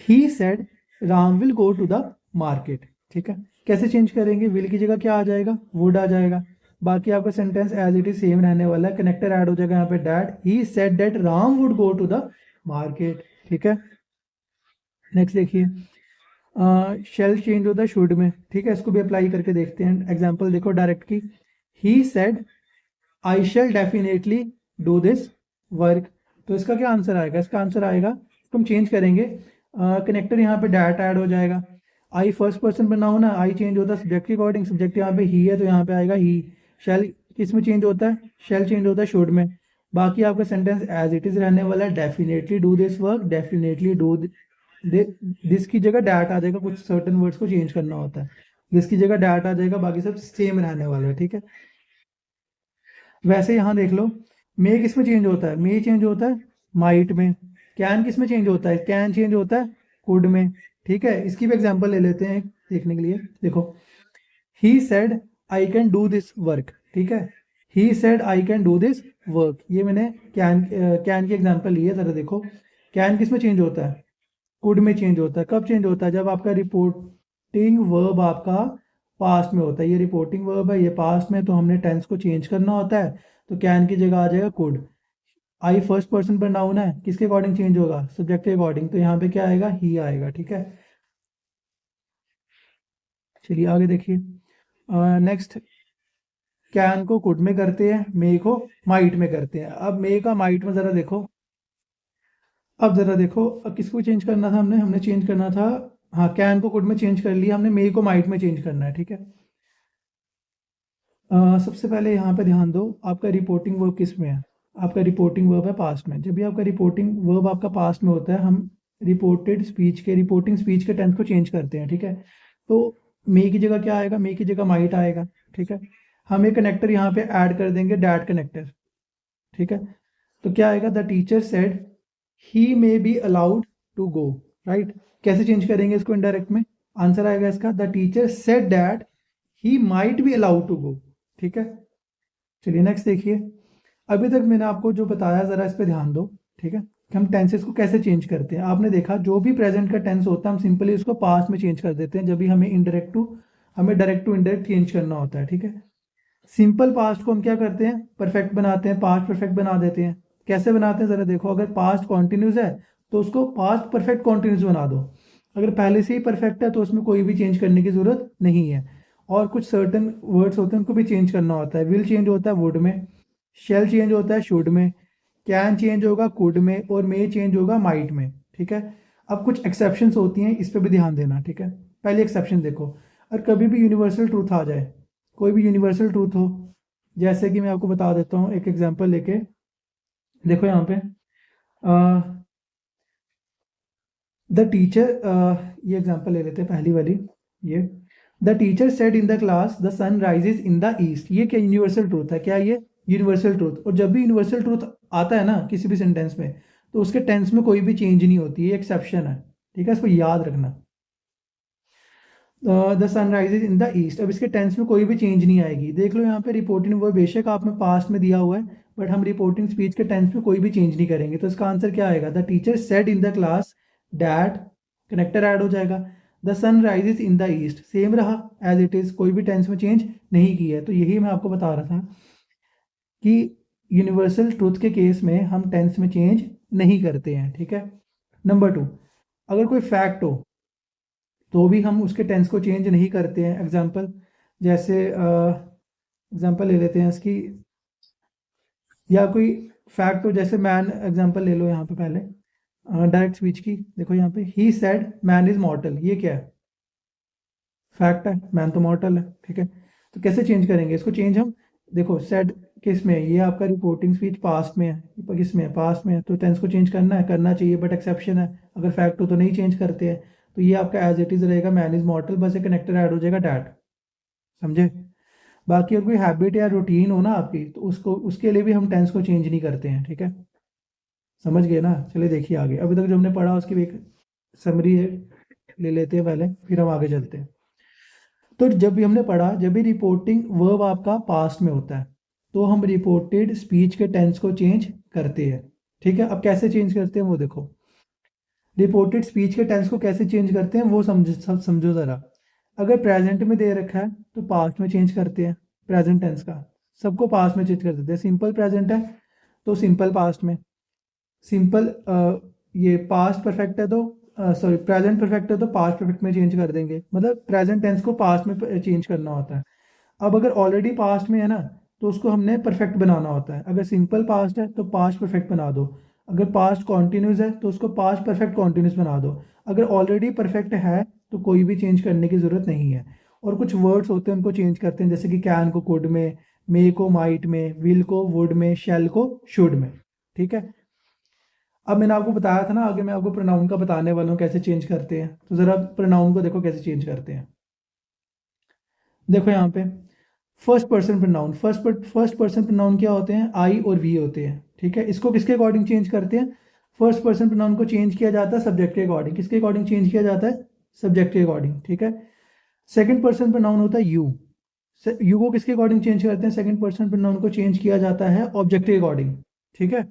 he said Ram will go to the market, ठीक है। कैसे चेंज करेंगे, विल की जगह क्या आ जाएगा, वुड आ जाएगा। बाकी आपका sentence as it is same रहने वाला है, कनेक्टर ऐड हो जाएगा यहाँ पे that, he said that Ram would go to the market, ठीक है। नेक्स्ट देखिए, शेल चेंज होता है शुड में, ठीक है। इसको भी अप्लाई करके देखते हैं। एग्जाम्पल देखो डायरेक्ट की, ही said I shall definitely do this work. तो इसका क्या आंसर आएगा, इसका आंसर आएगा, इसको हम चेंज करेंगे, कनेक्टर यहाँ पे डैट ऐड हो जाएगा। आई फर्स्ट पर्सन पर नाउन है, आई चेंज होता है सब्जेक्ट के अकॉर्डिंग, सब्जेक्ट यहाँ पे ही है तो यहाँ पे आएगा ही। शेल किस में चेंज होता है, शेल चेंज होता है शुड में। बाकी आपका सेंटेंस एज इट इज रहने वाला है, definitely do this work, definitely do this की जगह डैट आ जाएगा, कुछ सर्टन वर्ड्स को चेंज करना होता है, दिस की जगह डैट आ जाएगा, बाकी सब सेम रहने वाला है, ठीक है। वैसे यहाँ देख लो, मे किस में चेंज होता है, मे चेंज होता है माइट में। कैन किस में चेंज होता है, कैन चेंज होता है कुड में, ठीक है। इसकी भी एग्जांपल ले लेते हैं देखने के लिए, देखो, he said I can do this work, ठीक है। He said I can do this work, ये मैंने कैन की एग्जांपल ली है, जरा देखो, कैन किस में चेंज होता है, कुड में चेंज होता है। कब चेंज होता है, जब आपका रिपोर्टिंग वर्ब आपका पास्ट में होता है, ये रिपोर्टिंग वर्ब है, ये पास्ट में, तो हमने टेंस को चेंज करना होता है, तो कैन की जगह आ जाएगा कुड। आई फर्स्ट पर्सन पर नाउन है, किसके अकॉर्डिंग चेंज होगा, सब्जेक्ट के अकॉर्डिंग, तो यहाँ पे क्या आएगा, ही आएगा, ठीक है। चलिए आगे देखिए, नेक्स्ट, कैन को कुड में करते हैं, मे को माइट में करते हैं। अब मे का माइट में जरा देखो, अब जरा देखो, अब किसको चेंज करना था, हमने हमने चेंज करना था, हाँ, कैन को कुड में चेंज कर लिया हमने, मे को माइट में चेंज करना है, ठीक है। सबसे पहले यहाँ पे ध्यान दो, आपका रिपोर्टिंग वर्ब किस में है, आपका रिपोर्टिंग वर्ब है पास्ट में। जब भी आपका रिपोर्टिंग वर्ब आपका पास्ट में होता है, हम रिपोर्टिंग स्पीच के टेंस को चेंज करते हैं, ठीक है। तो मे की जगह क्या आएगा, मे की जगह माइट आएगा, ठीक है। हम एक कनेक्टर यहाँ पे ऐड कर देंगे, डैट कनेक्टर, ठीक है। तो क्या आएगा, the teacher said he may be allowed to go, right. कैसे चेंज करेंगे इसको इनडायरेक्ट में, आंसर आएगा इसका the teacher said that he might be allowed to go. ठीक है, चलिए नेक्स्ट देखिए। अभी तक मैंने आपको जो बताया जरा इस पे ध्यान दो। ठीक है, कि हम टेंसेस को कैसे चेंज करते हैं। आपने देखा जो भी प्रेजेंट का टेंस होता है हम सिंपली उसको पास्ट में चेंज कर देते हैं जब भी हमें डायरेक्ट टू इनडायरेक्ट चेंज करना होता है। ठीक है, सिंपल पास्ट को हम क्या करते हैं, परफेक्ट बनाते हैं, पास्ट परफेक्ट बना देते हैं। कैसे बनाते हैं जरा देखो, अगर पास्ट कॉन्टिन्यूस है तो उसको पास्ट परफेक्ट कॉन्टिन्यूस बना दो। अगर पहले से ही परफेक्ट है तो उसमें कोई भी चेंज करने की जरूरत नहीं है। और कुछ सर्टन वर्ड्स होते हैं उनको भी चेंज करना होता है। विल चेंज होता है वुड में, शेल चेंज होता है शुड में, कैन चेंज होगा कुड में, और मे चेंज होगा माइट में। ठीक है, अब कुछ एक्सेप्शंस होती हैं, इस पर भी ध्यान देना। ठीक है, पहले एक्सेप्शन देखो, और कभी भी यूनिवर्सल ट्रूथ आ जाए, कोई भी यूनिवर्सल ट्रूथ हो, जैसे कि मैं आपको बता देता हूँ एक एग्जांपल लेके। देखो यहाँ पे द टीचर, ये एग्जांपल ले लेते हैं पहली वाली। ये the teacher said in the class the sun rises in the east. ये क्या यूनिवर्सल ट्रूथ है, क्या ये यूनिवर्सल ट्रूथ। और जब भी यूनिवर्सल ट्रूथ आता है ना किसी भी सेंटेंस में, तो उसके टेंस में कोई भी चेंज नहीं होती, ये एक्सेप्शन है। ठीक है, इसको याद रखना। The sunrises in the east, अब इसके टेंस में कोई भी चेंज नहीं आएगी। देख लो यहाँ पे रिपोर्टिंग वर्ब बेशक आप में पास्ट में दिया हुआ है, बट हम रिपोर्टिंग स्पीच के टेंस में कोई भी चेंज नहीं करेंगे। तो इसका आंसर क्या आएगा, the teacher said in the class that, connector add हो जाएगा, the sun rises in the east same रहा एज इट इज, कोई भी टेंस में चेंज नहीं किया है। तो यही मैं आपको बता रहा था कि यूनिवर्सल ट्रूथ के केस में हम टेंस में चेंज नहीं करते हैं। ठीक है, नंबर टू, अगर कोई फैक्ट हो तो भी हम उसके टेंस को चेंज नहीं करते हैं। एग्जाम्पल, जैसे एग्जाम्पल ले लेते हैं इसकी, या कोई फैक्ट हो, जैसे मैन एग्जाम्पल ले लो यहाँ पे पहले, डायरेक्ट स्पीच की। देखो यहाँ पे ही सेड मैन इज मॉर्टल, ये क्या है, फैक्ट है, मैन तो मॉर्टल है। ठीक है, तो कैसे चेंज करेंगे इसको, चेंज हम देखो सेड किस में है, ये आपका रिपोर्टिंग स्पीच पास्ट में है, किस में है, पास्ट में है, तो टेंस को चेंज करना है, करना चाहिए, बट एक्सेप्शन है, अगर फैक्ट हो तो नहीं चेंज करते हैं। तो ये आपका एज इट इज रहेगा, मैन इज मॉर्टल, बस एक कनेक्टर ऐड हो जाएगा डैट। समझे। बाकी अगर कोई हैबिट या रूटीन हो ना आपकी, तो उसको उसके लिए भी हम टेंस को चेंज नहीं करते हैं। ठीक है, समझ गए ना। चलिए देखिए आगे, अभी तक जो हमने पढ़ा उसकी भी एक समरी ले लेते हैं पहले, फिर हम आगे चलते हैं। तो जब भी हमने पढ़ा, जब भी रिपोर्टिंग वर्ब आपका पास्ट में होता है तो हम रिपोर्टेड स्पीच के टेंस को चेंज करते हैं। ठीक है, अब कैसे चेंज करते हैं वो देखो। रिपोर्टेड स्पीच के टेंस को कैसे चेंज करते हैं वो समझो ज़रा। अगर प्रेजेंट में दे रखा है तो पास्ट में चेंज करते हैं, प्रेजेंट टेंस का सबको पास्ट में चेंज कर देते हैं। सिंपल प्रेजेंट है तो सिंपल पास्ट में, सिंपल ये पास्ट परफेक्ट है तो सॉरी प्रेजेंट परफेक्ट है तो पास्ट परफेक्ट में चेंज कर देंगे, मतलब प्रेजेंट टेंस को पास्ट में चेंज करना होता है। अब अगर ऑलरेडी पास्ट में है ना, तो उसको हमने परफेक्ट बनाना होता है। अगर सिंपल पास्ट है तो पास्ट परफेक्ट बना दो, अगर पास्ट कॉन्टिन्यूस है तो उसको पास्ट परफेक्ट कॉन्टिन्यूस बना दो। अगर ऑलरेडी परफेक्ट है तो कोई भी चेंज करने की ज़रूरत नहीं है। और कुछ वर्ड्स होते हैं उनको चेंज करते हैं, जैसे कि कैन को कुड में, मे को माइट में, विल को वुड में, शैल को शुड में। ठीक है, अब मैंने आपको बताया था ना, आगे मैं आपको प्रोनाउन का बताने वाला हूँ कैसे चेंज करते हैं। तो ज़रा प्रोनाउन को देखो कैसे चेंज करते हैं। देखो यहाँ पे first person pronoun, first person pronoun क्या होते हैं, आई और वी होते हैं। ठीक है, इसको किसके अकॉर्डिंग चेंज करते हैं, फर्स्ट पर्सन प्रोनाउन को चेंज किया जाता है सब्जेक्ट के अकॉर्डिंग। किसके अकॉर्डिंग चेंज किया जाता है, सब्जेक्ट के अकॉर्डिंग। ठीक है, सेकंड पर्सन प्रोनाउन होता है यू, यू को किसके अकॉर्डिंग चेंज करते हैं, सेकंड पर्सन प्रोनाउन को चेंज किया जाता है ऑब्जेक्ट के अकॉर्डिंग। ठीक है,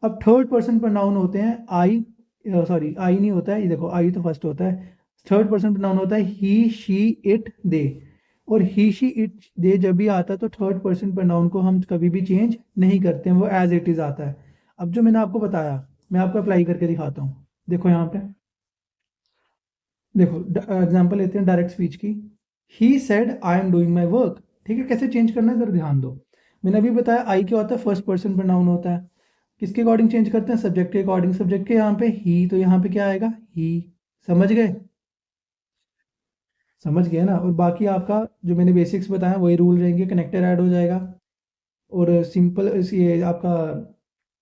अब थर्ड पर्सन प्रोनाउन होते हैं आई, सॉरी आई नहीं होता है, ये देखो आई तो फर्स्ट होता है। थर्ड पर्सन प्रोनाउन होता है ही शी इट दे, और ही शी इट दे जब भी आता है तो थर्ड पर्सन प्रोनाउन को हम कभी भी चेंज नहीं करते हैं, वो एज इट इज आता है। अब जो मैंने आपको बताया मैं आपको अप्लाई करके दिखाता हूँ। देखो यहाँ पे, देखो एग्जाम्पल लेते हैं डायरेक्ट स्पीच की। ही said I am doing my work. ठीक है, कैसे चेंज करना है जरा ध्यान दो। मैंने अभी बताया आई क्या होता है, फर्स्ट पर्सन प्रोनाउन होता है, किसके अकॉर्डिंग चेंज करते हैं, सब्जेक्ट के अकॉर्डिंग। सब्जेक्ट के यहाँ पे ही, तो यहाँ पे क्या आएगा, ही। समझ गए, समझ गए ना। और बाकी आपका जो मैंने बेसिक्स बताया वही रूल रहेंगे, कनेक्टर ऐड हो जाएगा, और सिंपल ये आपका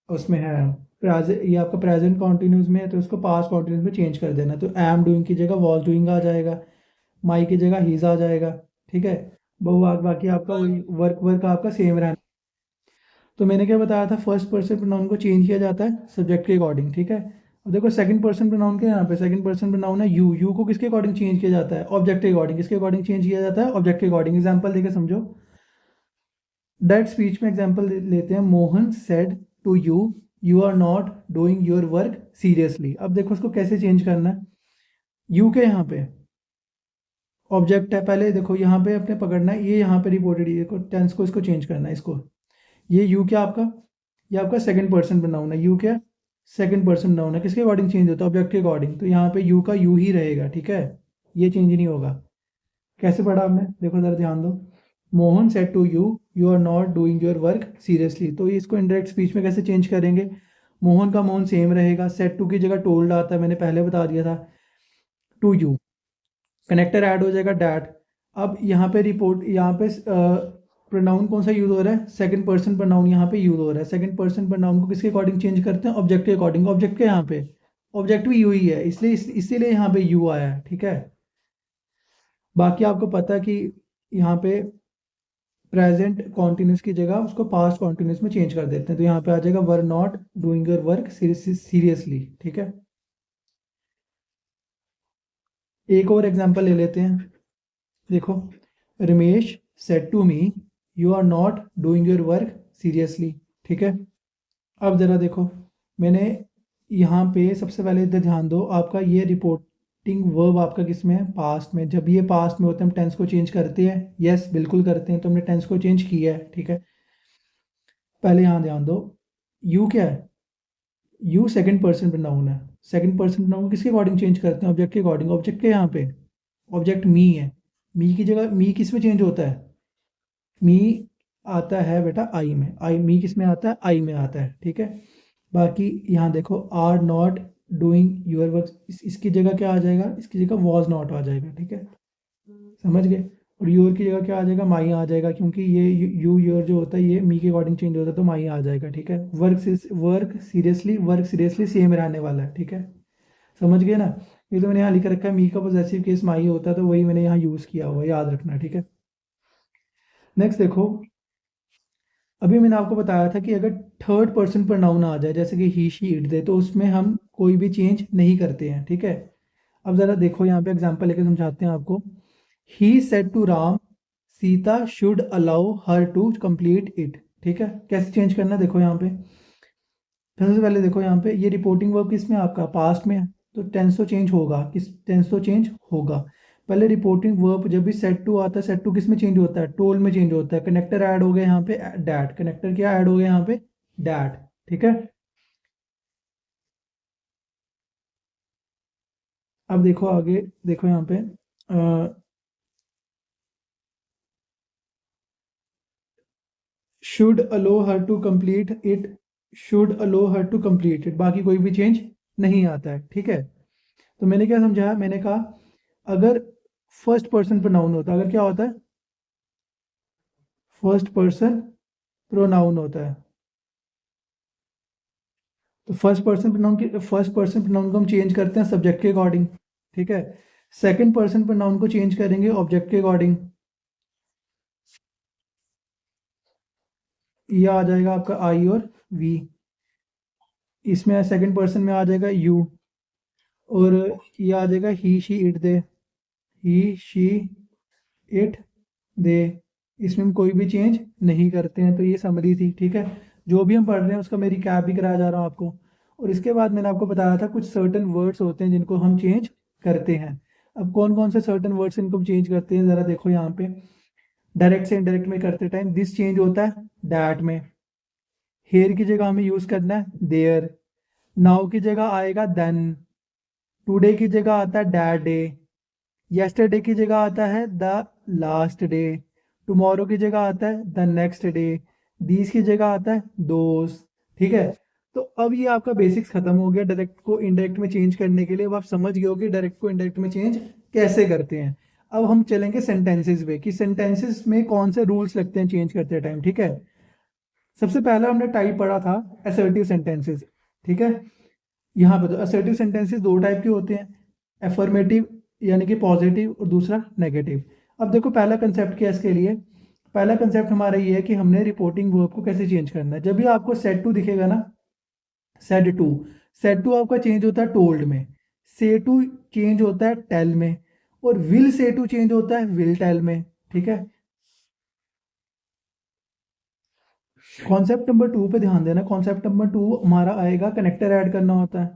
उसमें है ये आपका प्रेजेंट कॉन्टिन्यूस में है तो उसको पास्ट कॉन्टिन्यूस में चेंज कर देना। तो एम डूइंग की जगह वॉज डूइंग आ जाएगा, माई की जगह हीज आ जाएगा। ठीक है, बाकी आपका वही वर्क वर्क आपका सेम रहना। तो मैंने क्या बताया था, फर्स्ट पर्सन प्रोनाउन को चेंज किया जाता है सब्जेक्ट के अकॉर्डिंग, ठीक है। अब देखो सेकंड पर्सन प्रोनाउन के यहाँ पे सेकंड पर्सन प्रोनाउन है यू को किसके अकॉर्डिंग चेंज किया जाता है, ऑब्जेक्ट के अकॉर्डिंग। किसके अकॉर्डिंग चेंज किया जाता है, ऑब्जेक्ट के अकॉर्डिंग। एग्जाम्पल देके समझो, दैट स्पीच में एग्जाम्पल लेते हैं, Mohan said to you, you are not doing your work seriously. अब देखो उसको कैसे चेंज करना है, यू के यहाँ पे ऑब्जेक्ट है, पहले देखो यहाँ पे अपने पकड़ना है, ये यहाँ पे रिपोर्टेड, ये देखो टेंस को इसको चेंज करना है इसको। ये यू क्या आपका, ये आपका सेकंड पर्सन प्रोनाउन है, यू क्या सेकंड पर्सन प्रोनाउन है, किसके अकॉर्डिंग चेंज होता है, ऑब्जेक्ट के अकॉर्डिंग। तो यहाँ पे यू का यू ही रहेगा, ठीक है, ये चेंज नहीं होगा। कैसे पढ़ा आपने, देखो जरा ध्यान दो, Mohan said to you, you are not doing your work seriously. तो इसको इनडायरेक्ट स्पीच में कैसे चेंज करेंगे, मोहन का मोहन सेम रहेगा, सेड टू की जगह टोल्ड आता है, मैंने पहले बता दिया था, टू यू कनेक्टर ऐड हो जाएगा डैट। अब यहाँ पे रिपोर्ट, यहाँ पे प्रोनाउन कौन सा यूज हो रहा है, सेकंड पर्सन प्रोनाउन यहाँ पे यूज हो रहा है। सेकंड पर्सन प्रोनाउन को किसके अकॉर्डिंग चेंज करते हैं, ऑब्जेक्ट के अकॉर्डिंग। ऑब्जेक्ट के यहाँ पे ऑब्जेक्ट भी यू ही है, इसलिए इसीलिए यहाँ पे यू आया है, ठीक है। बाकी आपको पता है कि यहाँ पे प्रेजेंट कॉन्टिन्यूस की जगह उसको पास्ट कॉन्टिन्यूस में चेंज कर देते हैं, तो यहाँ पे आ जाएगा were not doing your work seriously, ठीक है। एक और एग्जांपल ले लेते हैं, देखो, Ramesh said to me, you are not doing your work seriously, ठीक है। अब ज़रा देखो, मैंने यहाँ पे सबसे पहले इधर ध्यान दो, आपका ये रिपोर्टिंग वर्ब आपका किस में है, पास्ट में। जब ये पास्ट में होता है हम टेंस को चेंज करते हैं, यस बिल्कुल करते हैं, तो हमने टेंस को चेंज किया है, ठीक है। पहले यहाँ ध्यान दो, यू क्या है, यू सेकंड पर्सन प्रोनाउन है, सेकंड पर्सन प्रोनाउन किसके अकॉर्डिंग चेंज करते हैं, ऑब्जेक्ट के अकॉर्डिंग। ऑब्जेक्ट के यहाँ पे ऑब्जेक्ट मी है, मी की जगह मी किस में चेंज होता है, मी आता है बेटा आई में, आई मी किस में आता है, आई में आता है, ठीक है। बाकी यहाँ देखो, are not doing your work, इसकी जगह क्या आ जाएगा, इसकी जगह वॉज नॉट आ जाएगा, ठीक है, समझ गए। और योर की जगह क्या आ जाएगा, माई आ जाएगा, क्योंकि ये यू योर जो होता है ये मी के अकॉर्डिंग चेंज होता है, तो माई आ जाएगा, ठीक है। वर्क सीरियसली सेम रहने वाला है, ठीक है, समझ गए ना। ये तो मैंने यहाँ लिख रखा है, मी का पॉजेसिव केस माई होता है, तो वही मैंने यहाँ यूज़ किया हुआ है, याद रखना, ठीक है। नेक्स्ट देखो, अभी मैंने आपको बताया था कि अगर थर्ड पर्सन प्रोनाउन आ जाए, जैसे कि ही शी इट दे, तो उसमें हम कोई भी चेंज नहीं करते हैं, ठीक है। अब ज़रा देखो यहाँ पे एग्जांपल लेके समझाते हैं आपको। He said to Ram, Sita should allow her to complete it, ठीक है। कैसे चेंज करना है, देखो यहाँ पे सबसे पहले देखो यहाँ पे ये रिपोर्टिंग वर्ब किस में, आपका पास्ट में है, तो टेंस तो चेंज होगा, किस टेंस तो चेंज होगा। पहले रिपोर्टिंग वर्ब जब भी सेट टू आता है, सेट टू किस में चेंज होता है, टोल में चेंज होता है। कनेक्टर ऐड हो गया यहाँ पे डैट, कनेक्टर क्या ऐड हो गया यहाँ पे, डैट, ठीक है। अब देखो आगे, देखो यहाँ पे should allow her to complete it, should allow her to complete it, बाकी कोई भी चेंज नहीं आता है, ठीक है। तो मैंने क्या समझाया, मैंने कहा अगर फर्स्ट पर्सन प्रोनाउन होता है, अगर क्या होता है, फर्स्ट पर्सन प्रोनाउन होता है, तो फर्स्ट पर्सन प्रोनाउन को हम चेंज करते हैं सब्जेक्ट के अकॉर्डिंग, ठीक है। सेकंड पर्सन प्रोनाउन को चेंज करेंगे ऑब्जेक्ट के अकॉर्डिंग। ये आ जाएगा आपका आई और वी, इसमें सेकंड पर्सन में आ जाएगा यू, और ये आ जाएगा he she it they, he she it they, इसमें हम कोई भी चेंज नहीं करते हैं। तो ये समरी थी, ठीक है। जो भी हम पढ़ रहे हैं उसका मैं रिकैप भी कराया जा रहा हूँ आपको। और इसके बाद मैंने आपको बताया था कुछ सर्टन वर्ड्स होते हैं जिनको हम चेंज करते हैं। अब कौन कौन से सर्टन वर्ड्स इनको हम चेंज करते हैं, ज़रा देखो यहाँ पे। डायरेक्ट से इनडायरेक्ट में करते टाइम दिस चेंज होता है दैट में, हेयर की जगह हमें यूज़ करना है देयर, नाउ की जगह आएगा देन, टुडे की जगह आता है दैट डे, येस्टरडे की जगह आता है द लास्ट डे, टुमारो की जगह आता है द नेक्स्ट डे, दीज की जगह आता है दोस, ठीक है। तो अब ये आपका बेसिक्स खत्म हो गया डायरेक्ट को इनडायरेक्ट में चेंज करने के लिए। अब आप समझ गए हो कि डायरेक्ट को इनडायरेक्ट में चेंज कैसे करते हैं। अब हम चलेंगे सेंटेंसेस पे कि सेंटेंसेस में कौन से रूल्स लगते हैं चेंज करते टाइम, ठीक है। सबसे पहला हमने टाइप पढ़ा था असर्टिव सेंटेंसेस, ठीक है। यहाँ पे तो असर्टिव सेंटेंसेस दो टाइप के होते हैं, एफर्मेटिव यानी कि पॉजिटिव, और दूसरा नेगेटिव। अब देखो पहला कंसेप्ट क्या है इसके लिए, पहला कंसेप्ट हमारा ये है कि हमने रिपोर्टिंग वर्ब को कैसे चेंज करना है। जब भी आपको सेड टू दिखेगा ना, सेड टू, सेड टू आपका चेंज होता है टोल्ड में, से टू चेंज होता है टेल में, और विल से टू चेंज होता है विल टेल में। ठीक है, कॉन्सेप्ट नंबर टू पे ध्यान देना। कॉन्सेप्ट नंबर टू हमारा आएगा, कनेक्टर ऐड करना होता है।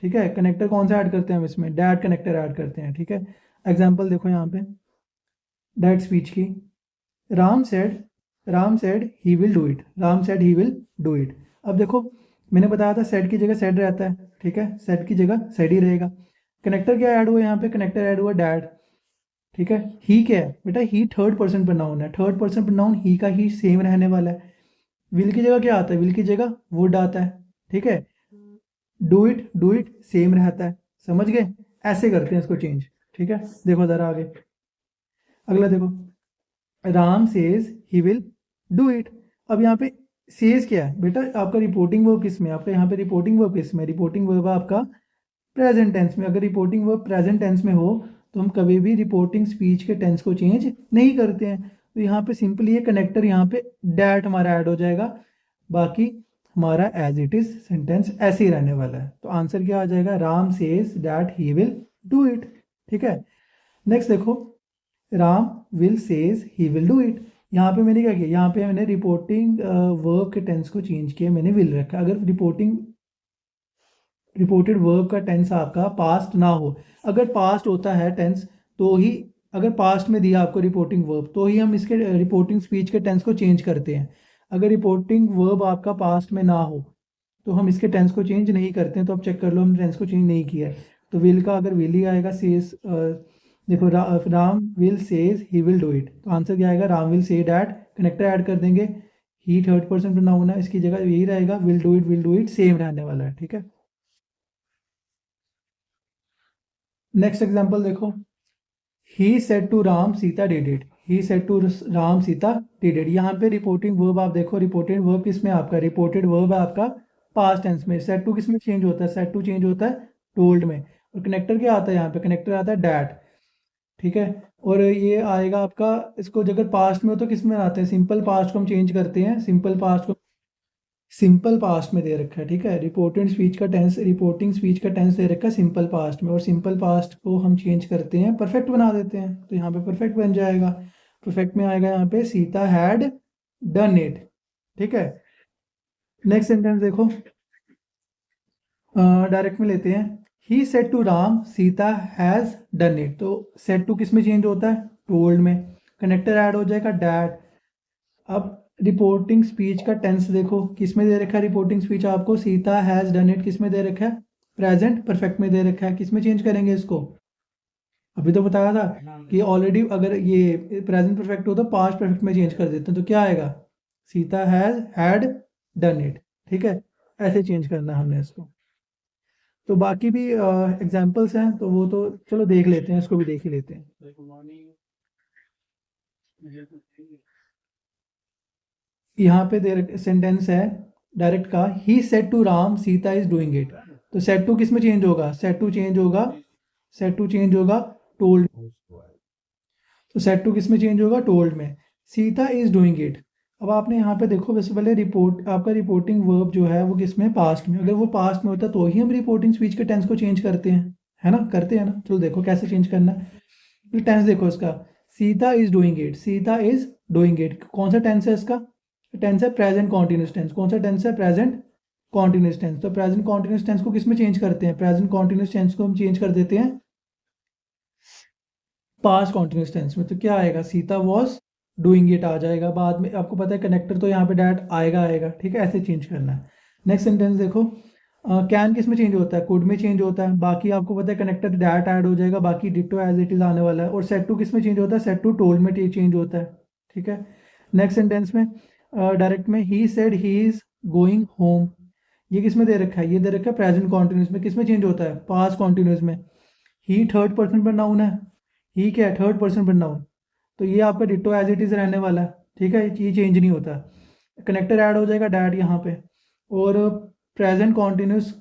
ठीक है, कनेक्टर कौन सा ऐड करते हैं हम इसमें, डैट कनेक्टर ऐड करते हैं। ठीक है, एग्जांपल देखो यहाँ पे, डैट स्पीच की, Ram said, Ram said he will do it, Ram said he will do it. अब देखो, मैंने बताया था सेड की जगह सेड रहता है। ठीक है, सेड की जगह सेड ही रहेगा। कनेक्टर क्या ऐड हुआ यहाँ पे, कनेक्टर ऐड हुआ डैट। ठीक है, ही क्या है बेटा, ही थर्ड पर्सन प्रोनाउन है, थर्ड पर्सन प्रोनाउन ही का ही सेम रहने वाला है। विल की जगह क्या आता है, विल की जगह वुड आता है। ठीक है, डू इट सेम रहता है। समझ गए, ऐसे करते हैं इसको चेंज। ठीक है, देखो जरा आगे, अगला देखो, Ram says he will do it. अब यहाँ पे सेज क्या है बेटा, आपका रिपोर्टिंग वर्ब किस में, आपका यहाँ पे रिपोर्टिंग वर्ब किस में, रिपोर्टिंग वर्ब आपका प्रेजेंट टेंस में। अगर रिपोर्टिंग वर्ब प्रेजेंट टेंस में हो तो हम कभी भी रिपोर्टिंग स्पीच के टेंस को चेंज नहीं करते हैं। तो यहाँ पे सिंपली ये कनेक्टर यहाँ पे डैट हमारा ऐड हो जाएगा, बाकी हमारा एज इट इज सेंटेंस ऐसे ही रहने वाला है। तो आंसर क्या आ जाएगा, Ram says that he will do it. ठीक है, नेक्स्ट देखो, Ram will says he will do it. यहाँ पे मैंने क्या किया, यहाँ पे मैंने रिपोर्टिंग वर्ब के टेंस को चेंज किया, मैंने विल रखा। अगर रिपोर्टेड वर्ब का टेंस आपका पास्ट ना हो, अगर पास्ट होता है टेंस तो ही, अगर पास्ट में दिया आपको रिपोर्टिंग वर्ब तो ही हम इसके रिपोर्टिंग स्पीच के टेंस को चेंज करते हैं। अगर रिपोर्टिंग वर्ब आपका पास्ट में ना हो तो हम इसके टेंस को चेंज नहीं करते हैं। तो आप चेक कर लो, हमने टेंस को चेंज नहीं किया है। तो विल का अगर विल ही आएगा, सेज, देखो Ram will says he will do it, तो आंसर क्या आएगा, Ram will say that, connector add कर देंगे, ही थर्ड पर्सन प्रोनाउन है, इसकी जगह यही रहेगा, विल डू इट सेम रहने वाला है। ठीक है, नेक्स्ट एग्जांपल देखो, he said to Ram Sita did it, he said to Ram Sita did it. यहाँ पे रिपोर्टिंग वर्ब आप देखो, रिपोर्टेड वर्ब किसमें आपका, रिपोर्टेड वर्ब है आपका पास्ट टेंस में। सेड टू किसमें चेंज होता है, सेड टू चेंज होता है टोल्ड में। और कनेक्टर क्या आता है यहाँ पे, कनेक्टर आता है डैट। ठीक है, और ये आएगा आपका, इसको अगर पास्ट में हो तो किस में आते हैं, सिंपल पास्ट को हम चेंज करते हैं, सिंपल पास्ट को सिंपल पास्ट में दे रखा है। ठीक है, रिपोर्टेड स्पीच का टेंस, रिपोर्टिंग स्पीच का टेंस दे रखा है सिंपल पास्ट में, और सिंपल पास्ट को हम चेंज करते हैं, परफेक्ट बना देते हैं। तो यहाँ पे परफेक्ट बन जाएगा, परफेक्ट में आएगा यहाँ पे सीता हैड डन इट। ठीक है, नेक्स्ट सेंटेंस देखो, डायरेक्ट में लेते हैं, he said to Ram Sita has done it. तो सेड टू किस में चेंज होता है, टोल्ड में, कनेक्टर ऐड हो जाएगा डैट। अब रिपोर्टिंग स्पीच का टेंस देखो, किस में दे रखा है रिपोर्टिंग स्पीच आपको, सीता हैज डन इट किस में दे रखा है, प्रेजेंट परफेक्ट में दे रखा है। किस में चेंज करेंगे इसको, अभी तो बताया था कि ऑलरेडी अगर ये प्रेजेंट परफेक्ट हो तो पास्ट परफेक्ट में चेंज कर देते हैं। तो क्या आएगा, Sita has had done it. ठीक है, ऐसे चेंज करना है हमने इसको। तो बाकी भी एग्जाम्पल्स हैं, तो वो तो चलो देख लेते हैं, इसको भी देख ही लेते हैं। यहाँ पे दे सेंटेंस है डायरेक्ट का, he said to Ram Sita is doing it. तो सेड टू किस में चेंज होगा, सेड टू चेंज होगा, सेड टू चेंज होगा टोल्ड। तो सेड टू किस में चेंज होगा, टोल्ड में। सीता इज डूइंग इट, अब आपने यहाँ पे देखो, वैसे पहले रिपोर्ट, आपका रिपोर्टिंग वर्ब जो है वो किस में, पास्ट में। अगर वो पास्ट में होता तो ही हम रिपोर्टिंग स्पीच के टेंस को चेंज करते हैं, है ना, करते हैं ना। चलो देखो कैसे चेंज करना है, तो टेंस देखो इसका, Sita is doing it, Sita is doing it, कौन सा टेंस है इसका, टेंस है प्रेजेंट कॉन्टिन्यूस टेंस। कौन सा टेंस है, प्रेजेंट कॉन्टिन्यूस टेंस। तो प्रेजेंट कॉन्टिन्यूस टेंस को किस में चेंज करते हैं, प्रेजेंट कॉन्टिन्यूस टेंस को हम चेंज कर देते हैं पास्ट कॉन्टिन्यूस टेंस में। तो क्या आएगा, सीता वॉज डूइंग इट आ जाएगा। बाद में आपको पता है कनेक्टर तो यहाँ पे डैट आएगा आएगा। ठीक है, ऐसे चेंज करना है। नेक्स्ट सेंटेंस देखो, कैन किस में चेंज होता है, कुड में चेंज होता है। बाकी आपको पता है कनेक्टर डैट ऐड हो जाएगा, बाकी डिटो एज इट इज आने वाला है। और सेट टू किस में चेंज होता है, सेट टू टोल्ड में चेंज होता है। ठीक है, नेक्स्ट सेंटेंस में डायरेक्ट में, he said he is going home, ये किस में दे रखा है, ये दे रखा है प्रेजेंट कॉन्टिन्यूस में। किस में चेंज होता है, पास्ट कॉन्टिन्यूस में। ही थर्ड पर्सन पर नाउन है, ही क्या है, थर्ड पर्सन पर नाउन। तो ये आपका डिटो एज इट इज रहने वाला है। ठीक है, ये चेंज नहीं होता। कनेक्टर ऐड हो जाएगा डैट यहाँ पे, और प्रेजेंट कॉन्टिन्यूस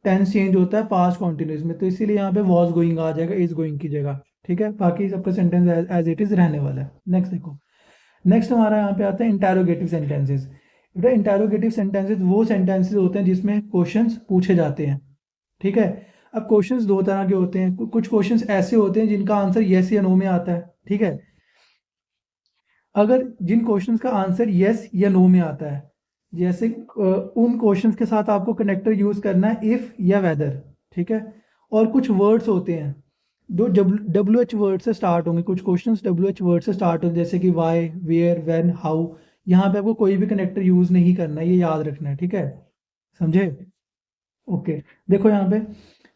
टेंस चेंज होता है पास्ट कॉन्टिन्यूस में। तो इसीलिए यहाँ पे वॉज गोइंग आ जाएगा इज गोइंग की जगह। ठीक है, बाकी सबका सेंटेंस एज इट इज रहने वाला है। नेक्स्ट देखो, नेक्स्ट हमारा यहाँ पे आता है इंटैरोगेटिव सेंटेंसेस। बेटा इंटैरोगेटिव सेंटेंसेस वो सेंटेंसेस होते हैं जिसमें क्वेश्चंस पूछे जाते हैं, ठीक है। अब क्वेश्चंस दो तरह के होते हैं, कुछ क्वेश्चंस ऐसे होते हैं जिनका आंसर यस या नो में आता है, ठीक है। अगर जिन क्वेश्चंस का आंसर यस या नो में आता है, जैसे उन क्वेश्चंस के साथ आपको कनेक्टर यूज करना है इफ या वेदर, ठीक है। और कुछ वर्ड्स होते हैं जो डब्ल्यू एच वर्ड से स्टार्ट होंगे, कुछ क्वेश्चंस डब्ल्यू एच वर्ड से स्टार्ट होंगे, जैसे कि वाई, वेयर, व्हेन, हाउ। यहाँ पे आपको कोई भी कनेक्टर यूज नहीं करना है, ये याद रखना है, ठीक है। समझे? ओके। देखो यहाँ पे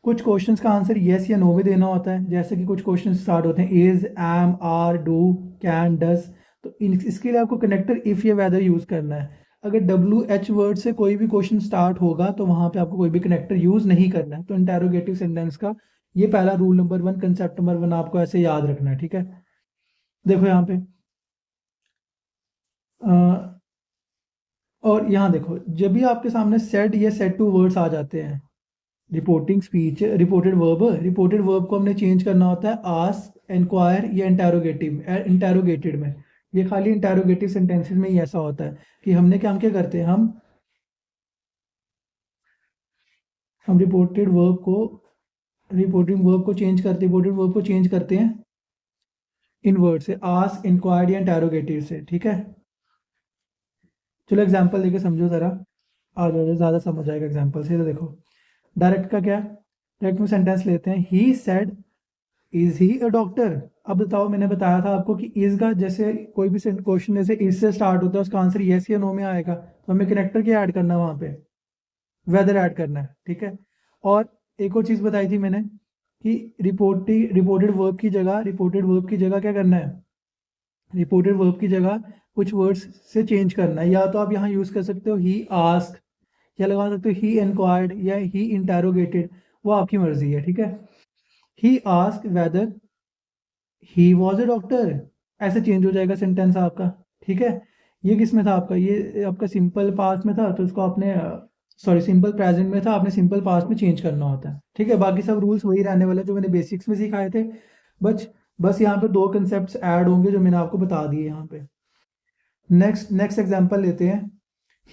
कुछ क्वेश्चंस का आंसर यस या नो में देना होता है, जैसे कि कुछ क्वेश्चन स्टार्ट होते हैं is, am, are, do, can, does. तो इसके लिए आपको कनेक्टर इफ या वेदर यूज करना है। अगर डब्ल्यू एच वर्ड से कोई भी क्वेश्चन स्टार्ट होगा तो वहां पे आपको कोई भी कनेक्टर यूज नहीं करना है। तो इंटेरोगेटिव सेंटेंस का ये पहला rule number one, concept number one आपको ऐसे याद रखना है, ठीक है। देखो यहाँ पे अ, और यहाँ देखो, जब भी आपके सामने सेड या सेड टू वर्ड्स आ जाते हैं, रिपोर्टिंग स्पीच, रिपोर्टेड वर्ब को हमने चेंज करना होता है आस्क, इंक्वायर या इंटेरोगेटेड में। ये खाली इंटेरोगेटिव सेंटेंसेस में ही ऐसा होता है कि हमने क्या, हम क्या करते हैं, हम रिपोर्टेड वर्ब को चेंज करते हैं इन वर्ड से, आस्क, इंक्वायर्ड या इंटेरोगेटेड से, ठीक है। चलो एग्जांपल देके समझो जरा, आ जाओ, ज़्यादा समझ आएगा एग्जांपल से। तो देखो डायरेक्ट का क्या, डायरेक्ट में सेंटेंस लेते हैं, he said is he a doctor. अब बताओ, मैंने बताया था आपको कि इज का जैसे कोई भी क्वेश्चन जैसे इज से स्टार्ट होता है उसका आंसर यस या नो में आएगा, तो हमें कनेक्टर क्या ऐड करना है वहां पे, वेदर ऐड करना है, ठीक है। और एक और चीज बताई थी मैंने कि रिपोर्टेड वर्ब की जगह क्या करना है, रिपोर्टेड वर्ब की जगह कुछ वर्ड्स से चेंज करना है। या तो आप यहाँ यूज कर सकते हो ही आस्क, या लगा सकते हो ही इंक्वायर्ड या ही इंटेरोगेटेड, वो आपकी मर्जी है, ठीक है। He ask whether he was a doctor, ऐसे चेंज हो जाएगा सेंटेंस आपका, ठीक है। ये किस में था आपका, ये आपका सिंपल पास्ट में था, तो इसको आपने सॉरी सिंपल प्रेजेंट में था, आपने सिंपल पास्ट में चेंज करना होता है, ठीक है। बाकी सब रूल्स वही रहने वाले जो मैंने बेसिक्स में सिखाए थे। बस बस यहाँ पे दो कंसेप्ट ऐड होंगे जो मैंने आपको बता दिए यहाँ पे। नेक्स्ट नेक्स्ट एग्जांपल लेते हैं,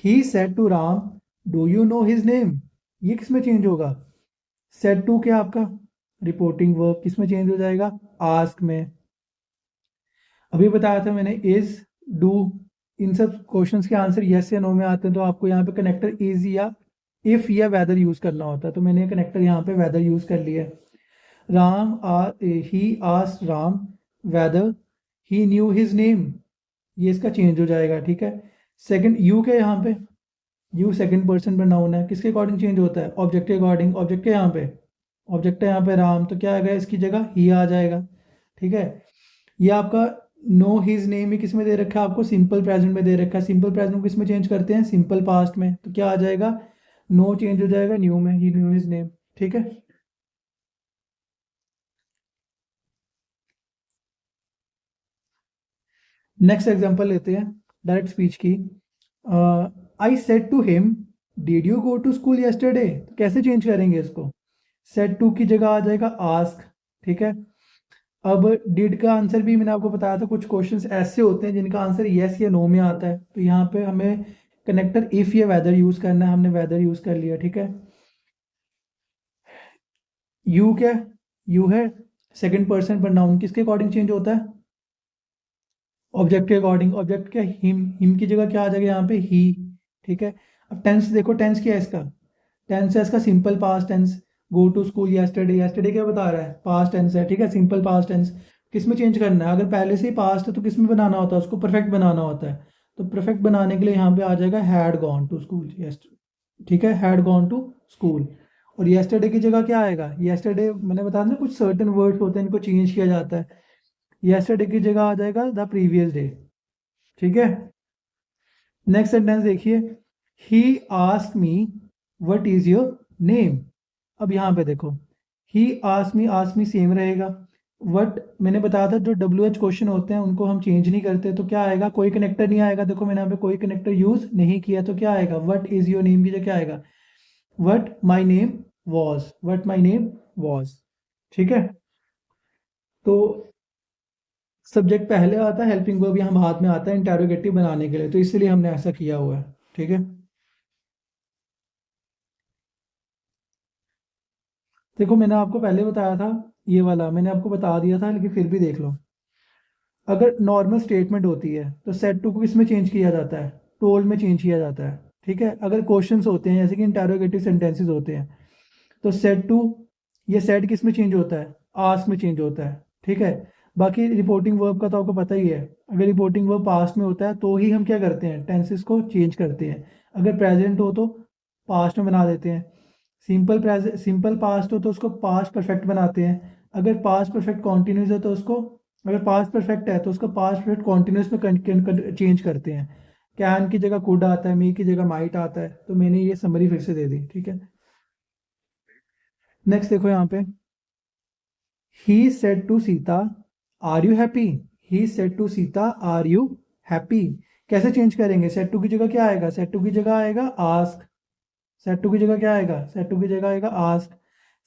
he said to Ram do you know his name. ये किस में चेंज होगा, सेड टू क्या आपका रिपोर्टिंग वर्ब, किस में चेंज हो जाएगा, आस्क में। अभी बताया था मैंने इज, डू, इन सब क्वेश्चंस के आंसर यस या नो में आते हैं, तो आपको यहाँ पे कनेक्टर इज या इफ या वेदर यूज करना होता है, तो मैंने कनेक्टर यहाँ पे वेदर यूज कर लिया है। He asked Ram weather he new his name, ये इसका चेंज हो जाएगा, ठीक है। सेकंड यू के यहाँ पे, यू सेकंड पर्सन प्रोनाउन है, किसके अकॉर्डिंग चेंज होता है, ऑब्जेक्ट के अकॉर्डिंग। ऑब्जेक्ट के यहाँ पे, ऑब्जेक्ट है यहाँ पे राम, तो क्या आएगा इसकी जगह ही आ जाएगा, ठीक है। ये आपका नो हिज नेम ही किस में दे रखा है आपको, सिंपल प्रेजेंट में दे रखा है। सिंपल प्रेजेंट को किस में चेंज करते हैं, सिंपल पास्ट में, तो क्या आ जाएगा, नो चेंज हो जाएगा न्यू में, ही न्यू हिज नेम, ठीक है। नेक्स्ट एग्जांपल लेते हैं डायरेक्ट स्पीच की। I said to him did you go to school yesterday, कैसे चेंज करेंगे इसको, सेड टू की जगह आ जाएगा आस्क, ठीक है। अब डिड का आंसर भी मैंने आपको बताया था, कुछ क्वेश्चंस ऐसे होते हैं जिनका आंसर यस या नो में आता है, तो यहाँ पे हमें कनेक्टर इफ या वेदर यूज करना है, हमने वेदर यूज कर लिया, ठीक है। यू क्या, यू है सेकंड पर्सन प्रोनाउन, किसके अकॉर्डिंग चेंज होता है, ऑब्जेक्ट के अकॉर्डिंग। ऑब्जेक्ट क्या, हिम की जगह क्या आ जाएगा यहाँ पे, ही, ठीक है। अब टेंस देखो, टेंस क्या है इसका, टेंस है इसका simple past tense. Go to school yesterday, yesterday क्या बता रहा है, पास्ट टेंस है, ठीक है, सिंपल पास्ट टेंस। किस में चेंज करना है, अगर पहले से ही पास्ट है तो किस में बनाना होता है, उसको परफेक्ट बनाना होता है। तो परफेक्ट बनाने के लिए यहाँ पे आ जाएगा हैड गॉन टू स्कूल, ठीक है, हैड गॉन टू स्कूल। और यस्टरडे की जगह क्या आएगा, यस्टरडे मैंने बताया ना कुछ सर्टेन वर्ड्स होते हैं इनको चेंज किया जाता है, यस्टरडे की जगह आ जाएगा द प्रीवियस डे, ठीक है। नेक्स्ट सेंटेंस देखिए, he ask me what is your name. अब यहाँ पे देखो, ही आस्क मी सेम रहेगा। व्हाट मैंने बताया था, जो डब्ल्यू एच क्वेश्चन होते हैं उनको हम चेंज नहीं करते, तो क्या आएगा, कोई कनेक्टर नहीं आएगा। देखो मैंने यहाँ पे कोई कनेक्टर यूज नहीं किया, तो क्या आएगा, व्हाट इज योर नेम की जगह क्या आएगा, what my name was, what my name was, ठीक है। तो सब्जेक्ट पहले आता है, हेल्पिंग वर्ब यहाँ बाद में आता है इंटेरोगेटिव बनाने के लिए, तो इसलिए हमने ऐसा किया हुआ है। ठीक है, देखो मैंने आपको पहले बताया था, ये वाला मैंने आपको बता दिया था, लेकिन फिर भी देख लो। अगर नॉर्मल स्टेटमेंट होती है तो सेट टू को किस में चेंज किया जाता है? टोल्ड में चेंज किया जाता है। ठीक है, अगर क्वेश्चंस होते हैं जैसे कि इंटेरोगेटिव सेंटेंसेस होते हैं, तो सेट टू, ये सेट किस में चेंज होता है? आस्क में चेंज होता है। ठीक है, बाकी रिपोर्टिंग वर्ब का तो आपको पता ही है, अगर रिपोर्टिंग वर्ब पास्ट में होता है तो ही हम क्या करते हैं? टेंसेस को चेंज करते हैं। अगर प्रेजेंट हो तो पास्ट में बना देते हैं। सिंपल पास्ट हो तो उसको पास्ट परफेक्ट बनाते हैं। अगर पास्ट परफेक्ट कॉन्टिन्यूस है तो उसको, अगर पास्ट परफेक्ट है तो उसको पास्ट परफेक्ट कॉन्टिन्यूस में चेंज करते हैं। कैन की जगह कुड आता है, मी की जगह माइट आता है। तो मैंने ये समरी फिर से दे दी। ठीक है, नेक्स्ट देखो यहाँ पे, he said to Sita are you happy. He said to Sita are you happy. कैसे चेंज करेंगे? सेड टू की जगह क्या आएगा? सेड टू की जगह आएगा आस्क। सेट टू की जगह क्या आएगा? सेट टू की जगह आएगा आस्क।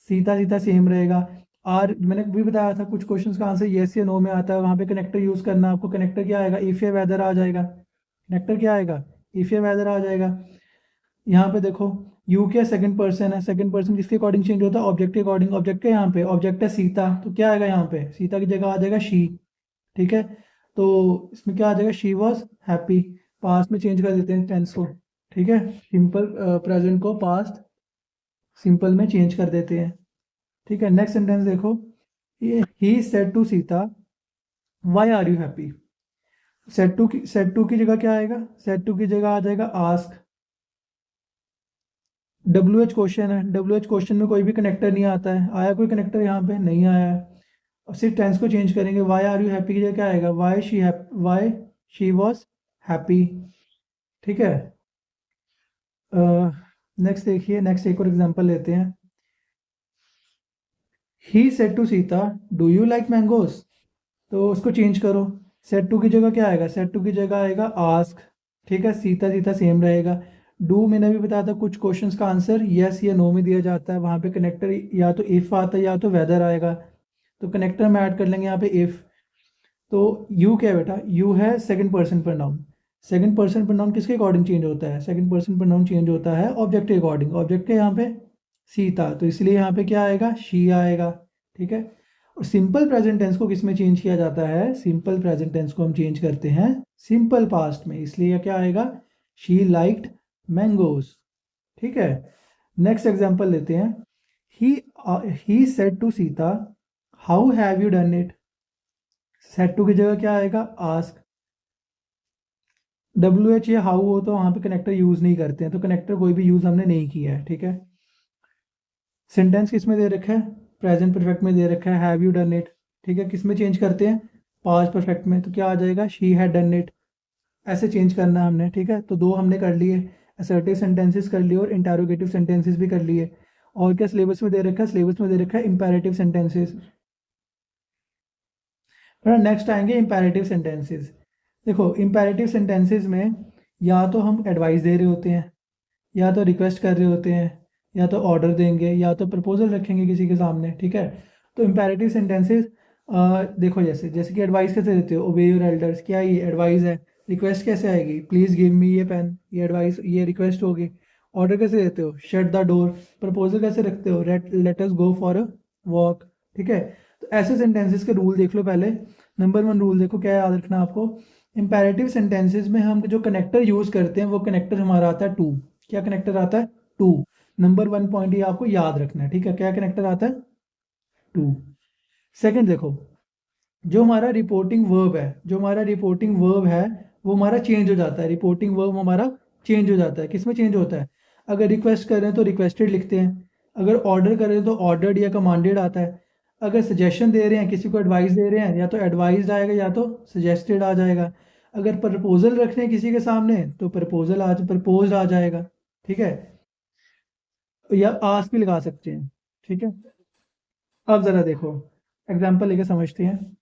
सीता सीता सेम रहेगा। आर मैंने भी बताया था, कुछ क्वेश्चंस का आंसर येस या नो में आता है, वहां पे कनेक्टर यूज करना। आपको कनेक्टर क्या आएगा? इफ या वेदर आ जाएगा। कनेक्टर क्या आएगा? इफ या वेदर आ जाएगा। यहाँ पे देखो, यू क्या सेकंड पर्सन है, सेकंड पर्सन किसके अकॉर्डिंग चेंज होता है? ऑब्जेक्ट के अकॉर्डिंग। ऑब्जेक्ट है यहाँ पे, ऑब्जेक्ट है सीता, तो क्या आएगा यहाँ पे? सीता की जगह आ जाएगा शी। ठीक है, तो इसमें क्या आ जाएगा? She was happy. पास्ट में चेंज कर देते हैं टेंस को। ठीक है, सिंपल प्रेजेंट को पास्ट सिंपल में चेंज कर देते हैं। ठीक है, नेक्स्ट सेंटेंस देखो, he said to Sita why are you happy. Said to की जगह क्या आएगा? सेड टू की जगह आ जाएगा आस्क। डब्ल्यू एच क्वेश्चन है, डब्ल्यू एच क्वेश्चन में कोई भी कनेक्टर नहीं आता है। आया कोई कनेक्टर? यहाँ पे नहीं आया है। अब सिर्फ टेंस को चेंज करेंगे, वाई आर यू हैप्पी की जगह क्या आएगा? Why she was happy. ठीक है, नेक्स्ट देखिए, नेक्स्ट एक और एग्जांपल लेते हैं। He said to Sita do you like mangoes. तो उसको चेंज करो, सेट टू की जगह क्या आएगा? सेट टू की जगह आएगा आस्क। ठीक है, सीता सीता सेम रहेगा। डू मैंने भी बताया था, कुछ क्वेश्चंस का आंसर यस या नो में दिया जाता है, वहां पे कनेक्टर या तो इफ आता है या तो वेदर आएगा। तो कनेक्टर में ऐड कर लेंगे यहाँ पे इफ। तो यू क्या है बेटा? यू है second person pronoun. Second person pronoun किसके अकॉर्डिंग चेंज होता है? सेकंड पर्सन प्रोनाउन चेंज होता है ऑब्जेक्ट के अकॉर्डिंग। ऑब्जेक्ट के यहाँ पे सीता, तो इसलिए यहाँ पे क्या आएगा? शी आएगा। ठीक है, और सिंपल प्रेजेंट टेंस को किस में चेंज किया जाता है? सिंपल प्रेजेंट टेंस को हम चेंज करते हैं सिंपल पास्ट में, इसलिए क्या आएगा? She liked mangoes. ठीक है, नेक्स्ट एग्जांपल लेते हैं। He he said to Sita how have you done it. Said to की जगह क्या आएगा? आस्क। डब्ल्यू एच या हाउ हो तो वहां पे कनेक्टर यूज नहीं करते हैं, तो कनेक्टर कोई भी यूज हमने नहीं किया है। ठीक है, सेंटेंस किस में दे रखा है? प्रेजेंट परफेक्ट में दे रखा है, हैव यू डन इट। ठीक है, किस में चेंज करते हैं? पास्ट परफेक्ट में, तो क्या आ जाएगा? She had done it. ऐसे चेंज करना है हमने। ठीक है, तो दो हमने कर लिए, असर्टिव सेंटेंसेस कर लिए और इंटेरोगेटिव सेंटेंसेस भी कर लिए। और क्या सिलेबस में दे रखा है? सिलेबस में दे रखा है इंपेरेटिव सेंटेंसेस। नेक्स्ट आएंगे इंपेरेटिव सेंटेंसेस। देखो, इंपेरेटिव सेंटेंसेस में या तो हम एडवाइस दे रहे होते हैं, या तो रिक्वेस्ट कर रहे होते हैं, या तो ऑर्डर देंगे, या तो प्रपोजल रखेंगे किसी के सामने। ठीक है, तो इम्पेरेटिव सेंटेंसेस देखो, जैसे जैसे कि एडवाइस कैसे देते हो? ओबे योर एल्डर्स, क्या ये एडवाइस है? रिक्वेस्ट कैसे आएगी? प्लीज़ गिव मी ये पेन, ये एडवाइस, ये रिक्वेस्ट होगी। ऑर्डर कैसे देते हो? Shut the door. प्रपोजल कैसे रखते हो? Let us go for a walk. ठीक है, तो ऐसे सेंटेंसेस के रूल देख लो पहले। नंबर वन रूल देखो, क्या याद रखना आपको? इंपेरेटिव सेंटेंसेस में हम जो कनेक्टर यूज करते हैं वो कनेक्टर हमारा आता है टू। क्या कनेक्टर आता है? टू। नंबर वन पॉइंट ये आपको याद रखना है। ठीक है, क्या कनेक्टर आता है? टू। सेकंड देखो, जो हमारा रिपोर्टिंग वर्ब है, जो हमारा रिपोर्टिंग वर्ब है वो हमारा चेंज हो जाता है। रिपोर्टिंग वर्ब हमारा चेंज हो जाता है। किस में चेंज होता है? अगर रिक्वेस्ट कर रहे हैं तो रिक्वेस्टेड लिखते हैं। अगर ऑर्डर कर रहे हैं तो ऑर्डर्ड या कमांडेड आता है। अगर सजेशन दे रहे हैं, किसी को एडवाइस दे रहे हैं, या तो एडवाइस्ड आएगा या तो सजेस्टेड आ जाएगा। अगर प्रपोजल रख रहे हैं किसी के सामने तो प्रपोज्ड आ जाएगा। ठीक है, या आस्क भी लगा सकते हैं। ठीक है, अब जरा देखो, एग्जाम्पल लेके समझते हैं।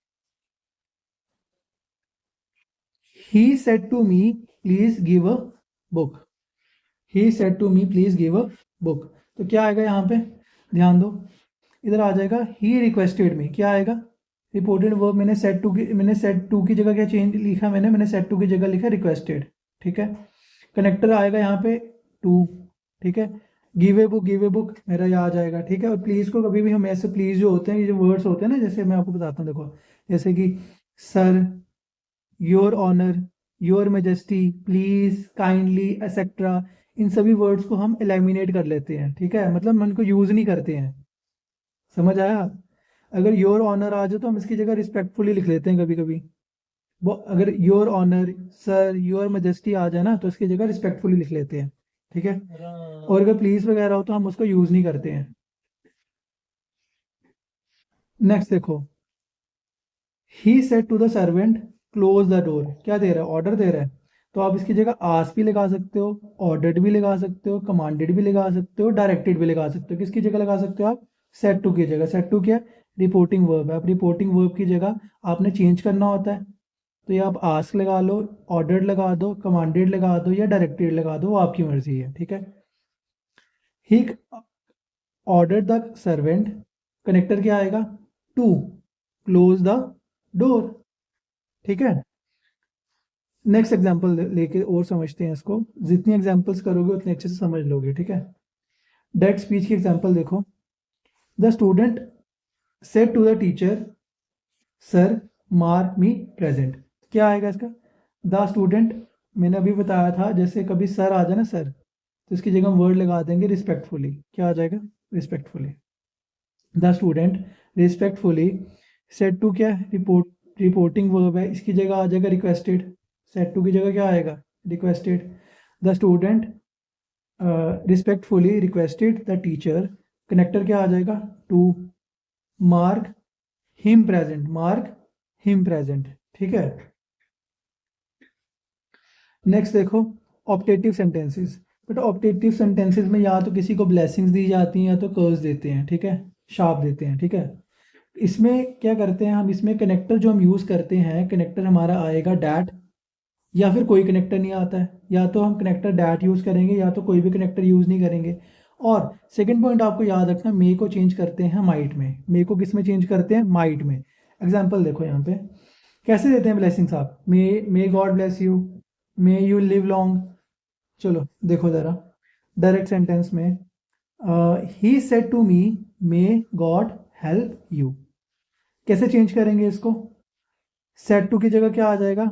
He said to me please give a book. He said to me please give a book, तो क्या आएगा यहाँ पे? ध्यान दो, इधर आ जाएगा ही रिक्वेस्टेड मी। क्या आएगा? रिपोर्टेड वर्ब मैंने सेट टू की जगह क्या चेंज लिखा, मैंने सेट टू की जगह लिखा रिक्वेस्टेड, ठीक है। कनेक्टर आएगा यहाँ पे टू, ठीक है। गिव ए बुक मेरा ये आ जाएगा, ठीक है। और प्लीज को कभी भी हम ऐसे प्लीज जो होते हैं, ये जो वर्ड्स होते हैं ना, जैसे मैं आपको बताता हूँ, देखो जैसे कि sir, your honour, your majesty, please, kindly, etcetera, इन सभी वर्ड्स को हम एलिमिनेट कर लेते हैं, ठीक है। मतलब हम इनको यूज नहीं करते हैं, समझ आया। अगर योर ऑनर आ जाए तो हम इसकी जगह रिस्पेक्टफुली लिख लेते हैं कभी कभी। वो अगर your honour, sir, your majesty आ जाए ना तो इसकी जगह रिस्पेक्टफुली लिख लेते हैं, ठीक है। और अगर प्लीज वगैरह हो तो हम उसको यूज नहीं करते हैं। नेक्स्ट देखो, he said to the servant close the door, क्या दे रहा है, ऑर्डर दे रहा है। तो आप इसकी जगह आस्क भी लगा सकते हो, ऑर्डर्ड भी लगा सकते हो, कमांडेड भी लगा सकते हो, डायरेक्टेड भी लगा सकते हो। किसकी जगह लगा सकते हो आप, सेड टू की जगह। सेड टू क्या है, रिपोर्टिंग वर्ब है। आप रिपोर्टिंग वर्ब की जगह आपने चेंज करना होता है, तो ये आप आस्क लगा लो, ऑर्डर्ड लगा दो, कमांडेड लगा दो या डायरेक्टेड लगा दो, वो आपकी मर्जी है, ठीक है। He ordered the servant, connector क्या आएगा, टू क्लोज द डोर, ठीक है। नेक्स्ट एग्जांपल लेके और समझते हैं इसको। जितनी एग्जांपल्स करोगे उतने अच्छे से समझ लोगे, ठीक है। डायरेक्ट स्पीच की एग्जांपल देखो। The student said to the teacher, sir, mark me present, क्या आएगा इसका, द स्टूडेंट। मैंने अभी बताया था, जैसे कभी सर आ जाए ना, सर, तो इसकी जगह हम वर्ड लगा देंगे रिस्पेक्टफुली, क्या आ जाएगा, respectfully. The student respectfully said to, क्या है, रिपोर्टिंग वर्ब है, इसकी जगह आ जाएगा रिक्वेस्टेड। सेड टू की जगह क्या आएगा, requested. The student respectfully requested the teacher, connector क्या आ जाएगा, to mark him present, mark him present, ठीक है। नेक्स्ट देखो, optative sentences. But optative sentences में या तो किसी को ब्लेसिंग्स दी जाती हैं या तो कर्स देते हैं, ठीक है, शाप देते हैं, ठीक है। इसमें क्या करते हैं हम, इसमें कनेक्टर जो हम यूज़ करते हैं, कनेक्टर हमारा आएगा डैट, या फिर कोई कनेक्टर नहीं आता है, या तो हम कनेक्टर डैट यूज़ करेंगे या तो कोई भी कनेक्टर यूज़ नहीं करेंगे। और सेकंड पॉइंट आपको याद रखना, मे को चेंज करते हैं माइट में। मे को किस में चेंज करते हैं, माइट में। एग्जाम्पल देखो यहाँ पे कैसे देते हैं ब्लेसिंग्स आप, may God bless you, may you live long. चलो देखो ज़रा, डायरेक्ट सेंटेंस में he said to me, may God help you, कैसे चेंज करेंगे इसको। सेड टू की जगह क्या आ जाएगा,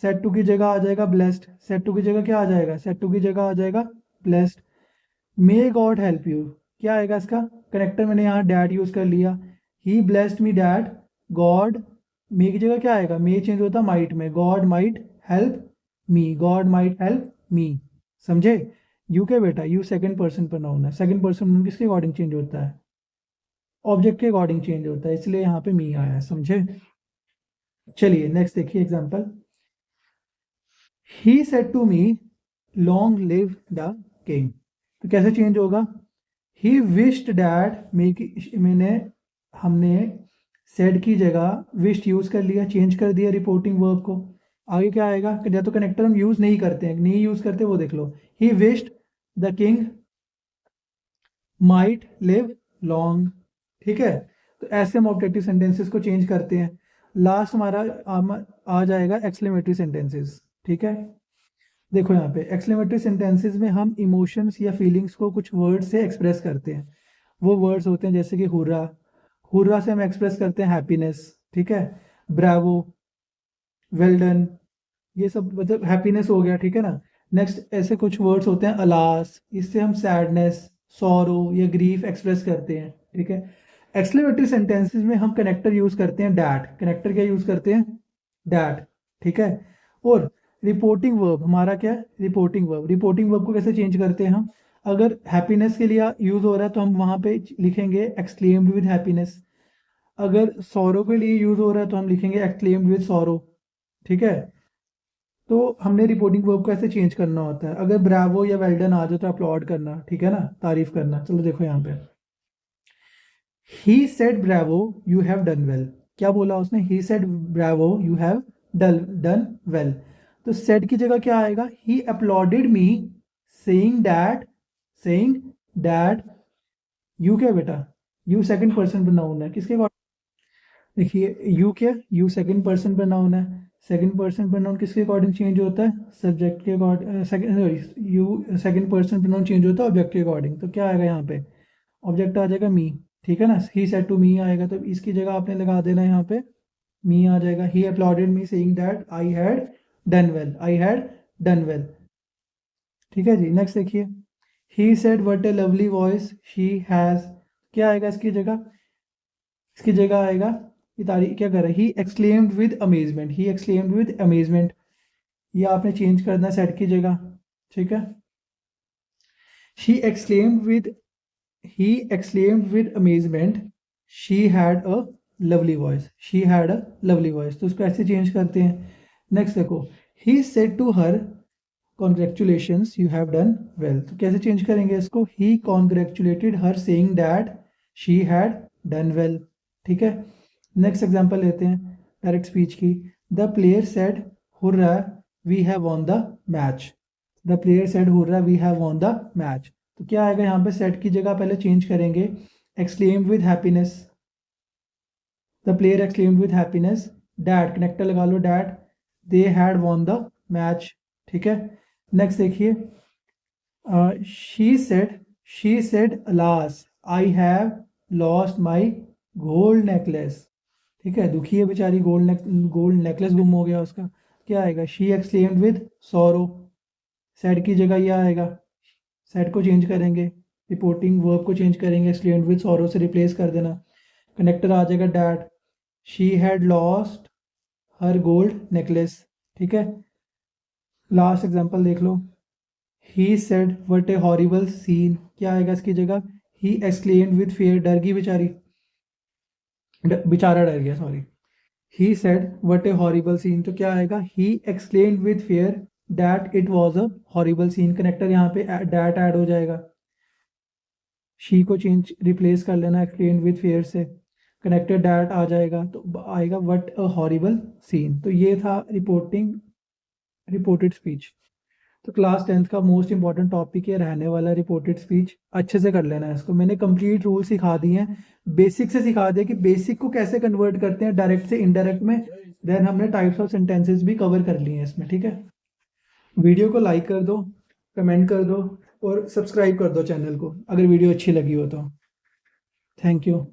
सेड टू की जगह आ जाएगा ब्लेस्ड। सेड टू की जगह क्या आ जाएगा, सेड टू की जगह आ जाएगा blessed. May God help you, क्या आएगा इसका, कनेक्टर मैंने यहाँ डैड यूज कर लिया, ही ब्लेस्ड मी डैड, गॉड, मे की जगह क्या आएगा, मे चेंज होता माइट में, God might help me, God might help me, समझे। यू क्या बेटा, यू सेकंड पर्सन प्रोनाउन है, सेकंड पर्सन प्रोनाउन किसके अकॉर्डिंग चेंज होता है, ऑब्जेक्ट के अकॉर्डिंग चेंज होता है, इसलिए यहाँ पे मी आया है, समझे। चलिए नेक्स्ट देखिए example. He said to me, long live the king, तो कैसे चेंज होगा, ही विश्ड डैड, मैंने हमने सेड की जगह विश्ड यूज कर लिया, चेंज कर दिया रिपोर्टिंग वर्ब को। आगे क्या आएगा, या तो कनेक्टर हम यूज नहीं करते हैं, नहीं यूज करते, वो देख लो। He wished the king might live long, ठीक है। तो ऐसे हम ऑब्जेक्टिव सेंटेंसेस को चेंज करते हैं। लास्ट हमारा आ जाएगा एक्सक्लेमेटरी सेंटेंसेस, ठीक है। देखो यहाँ पे एक्सक्लेमेटरी सेंटेंसेस में हम इमोशंस या फीलिंग्स को कुछ वर्ड से एक्सप्रेस करते हैं। वो वर्ड्स होते हैं जैसे कि हुर्रा, हुर्रा से हम एक्सप्रेस करते हैं हैप्पीनेस, ठीक है। ब्रावो, वेल डन, ये सब मतलब हैप्पीनेस हो गया, ठीक है ना। नेक्स्ट ऐसे कुछ वर्ड्स होते हैं अलास, इससे हम सैडनेस, सॉरो या ग्रीफ एक्सप्रेस करते हैं, ठीक है। एक्सक्लेमेटरी सेंटेंसेस में हम कनेक्टर यूज करते हैं डैट, कनेक्टर क्या यूज करते हैं, डैट, ठीक है। और रिपोर्टिंग वर्ब हमारा क्या है, रिपोर्टिंग वर्ब, रिपोर्टिंग वर्ब को कैसे चेंज करते हैं हम, अगर हैप्पीनेस के लिए यूज हो रहा है तो हम वहां पे लिखेंगे एक्सक्लेम्ड विद हैप्पीनेस, अगर सॉरो के लिए यूज हो रहा है तो हम लिखेंगे एक्सक्लेम्ड विद सॉरो, ठीक है। तो हमने रिपोर्टिंग वर्ब को ऐसे चेंज करना होता है। अगर ब्रावो या वेल्डन आ जाए तो अपलॉड करना, ठीक है ना, तारीफ करना। चलो देखो यहाँ पे, he said bravo you have done well, क्या बोला उसने, he said bravo you have done well. तो सेड की जगह क्या आएगा, he applauded me saying that, saying that, you क्या बेटा, यू सेकंड पर्सन प्रोनाउन है, किसके अकॉर्डिंग, देखिए यू क्या, यू सेकंड पर्सन प्रोनाउन है। सेकंड पर्सन प्रोनाउन किसके अकॉर्डिंग चेंज होता है? सब्जेक्ट के according. Second sorry, you second person pronoun change होता है ऑब्जेक्ट के अकॉर्डिंग। तो क्या आएगा यहाँ पे? ऑब्जेक्ट आ जाएगा मी, ठीक है ना। ही सेड टू मी आएगा, तो इसकी जगह आपने लगा देना यहाँ पे मी आ जाएगा। He applauded me saying that I had done well, I had done well. ठीक है जी, नेक्स्ट देखिए। He said what a lovely voice she has, क्या आएगा इसकी जगह? इसकी जगह आएगा, ये तारीफ क्या कर रहा है? ही exclaimed with amazement, he exclaimed with amazement. ये आपने चेंज करना है सेट की जगह, ठीक है। She exclaimed with, he exclaimed with amazement she had a lovely voice, she had a lovely voice। तो उसको ऐसे चेंज करते हैं। नेक्स्ट देखो, he said to her congratulations you have done well। तो कैसे चेंज करेंगे इसको? he congratulated her saying that she had done well, ठीक है। नेक्स्ट एग्जांपल लेते हैं डायरेक्ट स्पीच की। The player said hurrah we have won the match, the player said hurrah we have won the match. तो क्या आएगा यहाँ पे? सेट की जगह पहले चेंज करेंगे, exclaimed with happiness, the player exclaimed with happiness that, connector लगा लो that, they had won the match, ठीक है। नेक्स्ट देखिए, she said alas I have lost my gold necklace, ठीक है। दुखी है बेचारी, गोल्ड नेकलेस गुम हो गया उसका। क्या आएगा? She exclaimed with sorrow, said की जगह ये आएगा। सेट को चेंज करेंगे, रिपोर्टिंग वर्ब को चेंज करेंगे, एक्सक्लेम्ड विद सॉरो से रिप्लेस कर देना। कनेक्टर आ जाएगा that, she had lost her gold necklace, ठीक है। लास्ट एग्जांपल देख लो। He said what a horrible scene, क्या आएगा इसकी जगह? ही एक्सक्लेम्ड विद फियर, डर गई बेचारी, बेचारा डर गया, sorry. He said what a horrible scene, तो क्या आएगा? He exclaimed with fear that it was a horrible scene. Connector यहाँ पे डैट ऐड हो जाएगा, शी को चेंज रिप्लेस कर लेना एक्सप्लेन विद फेयर से, कनेक्टेड डैट आ जाएगा, तो आएगा व्हाट अ हॉरिबल सीन। तो ये था रिपोर्टेड स्पीच। तो क्लास 10th का मोस्ट इंपॉर्टेंट टॉपिक है रहने वाला रिपोर्टेड स्पीच। अच्छे से कर लेना है इसको। मैंने कंप्लीट रूल सिखा दिए हैं, बेसिक से सिखा दिया कि बेसिक को कैसे कन्वर्ट करते हैं डायरेक्ट से इनडायरेक्ट में। देन हमने टाइप्स ऑफ सेंटेंसेस भी कवर कर लिए हैं इसमें, ठीक है। वीडियो को लाइक कर दो, कमेंट कर दो और सब्सक्राइब कर दो चैनल को अगर वीडियो अच्छी लगी हो तो। Thank you.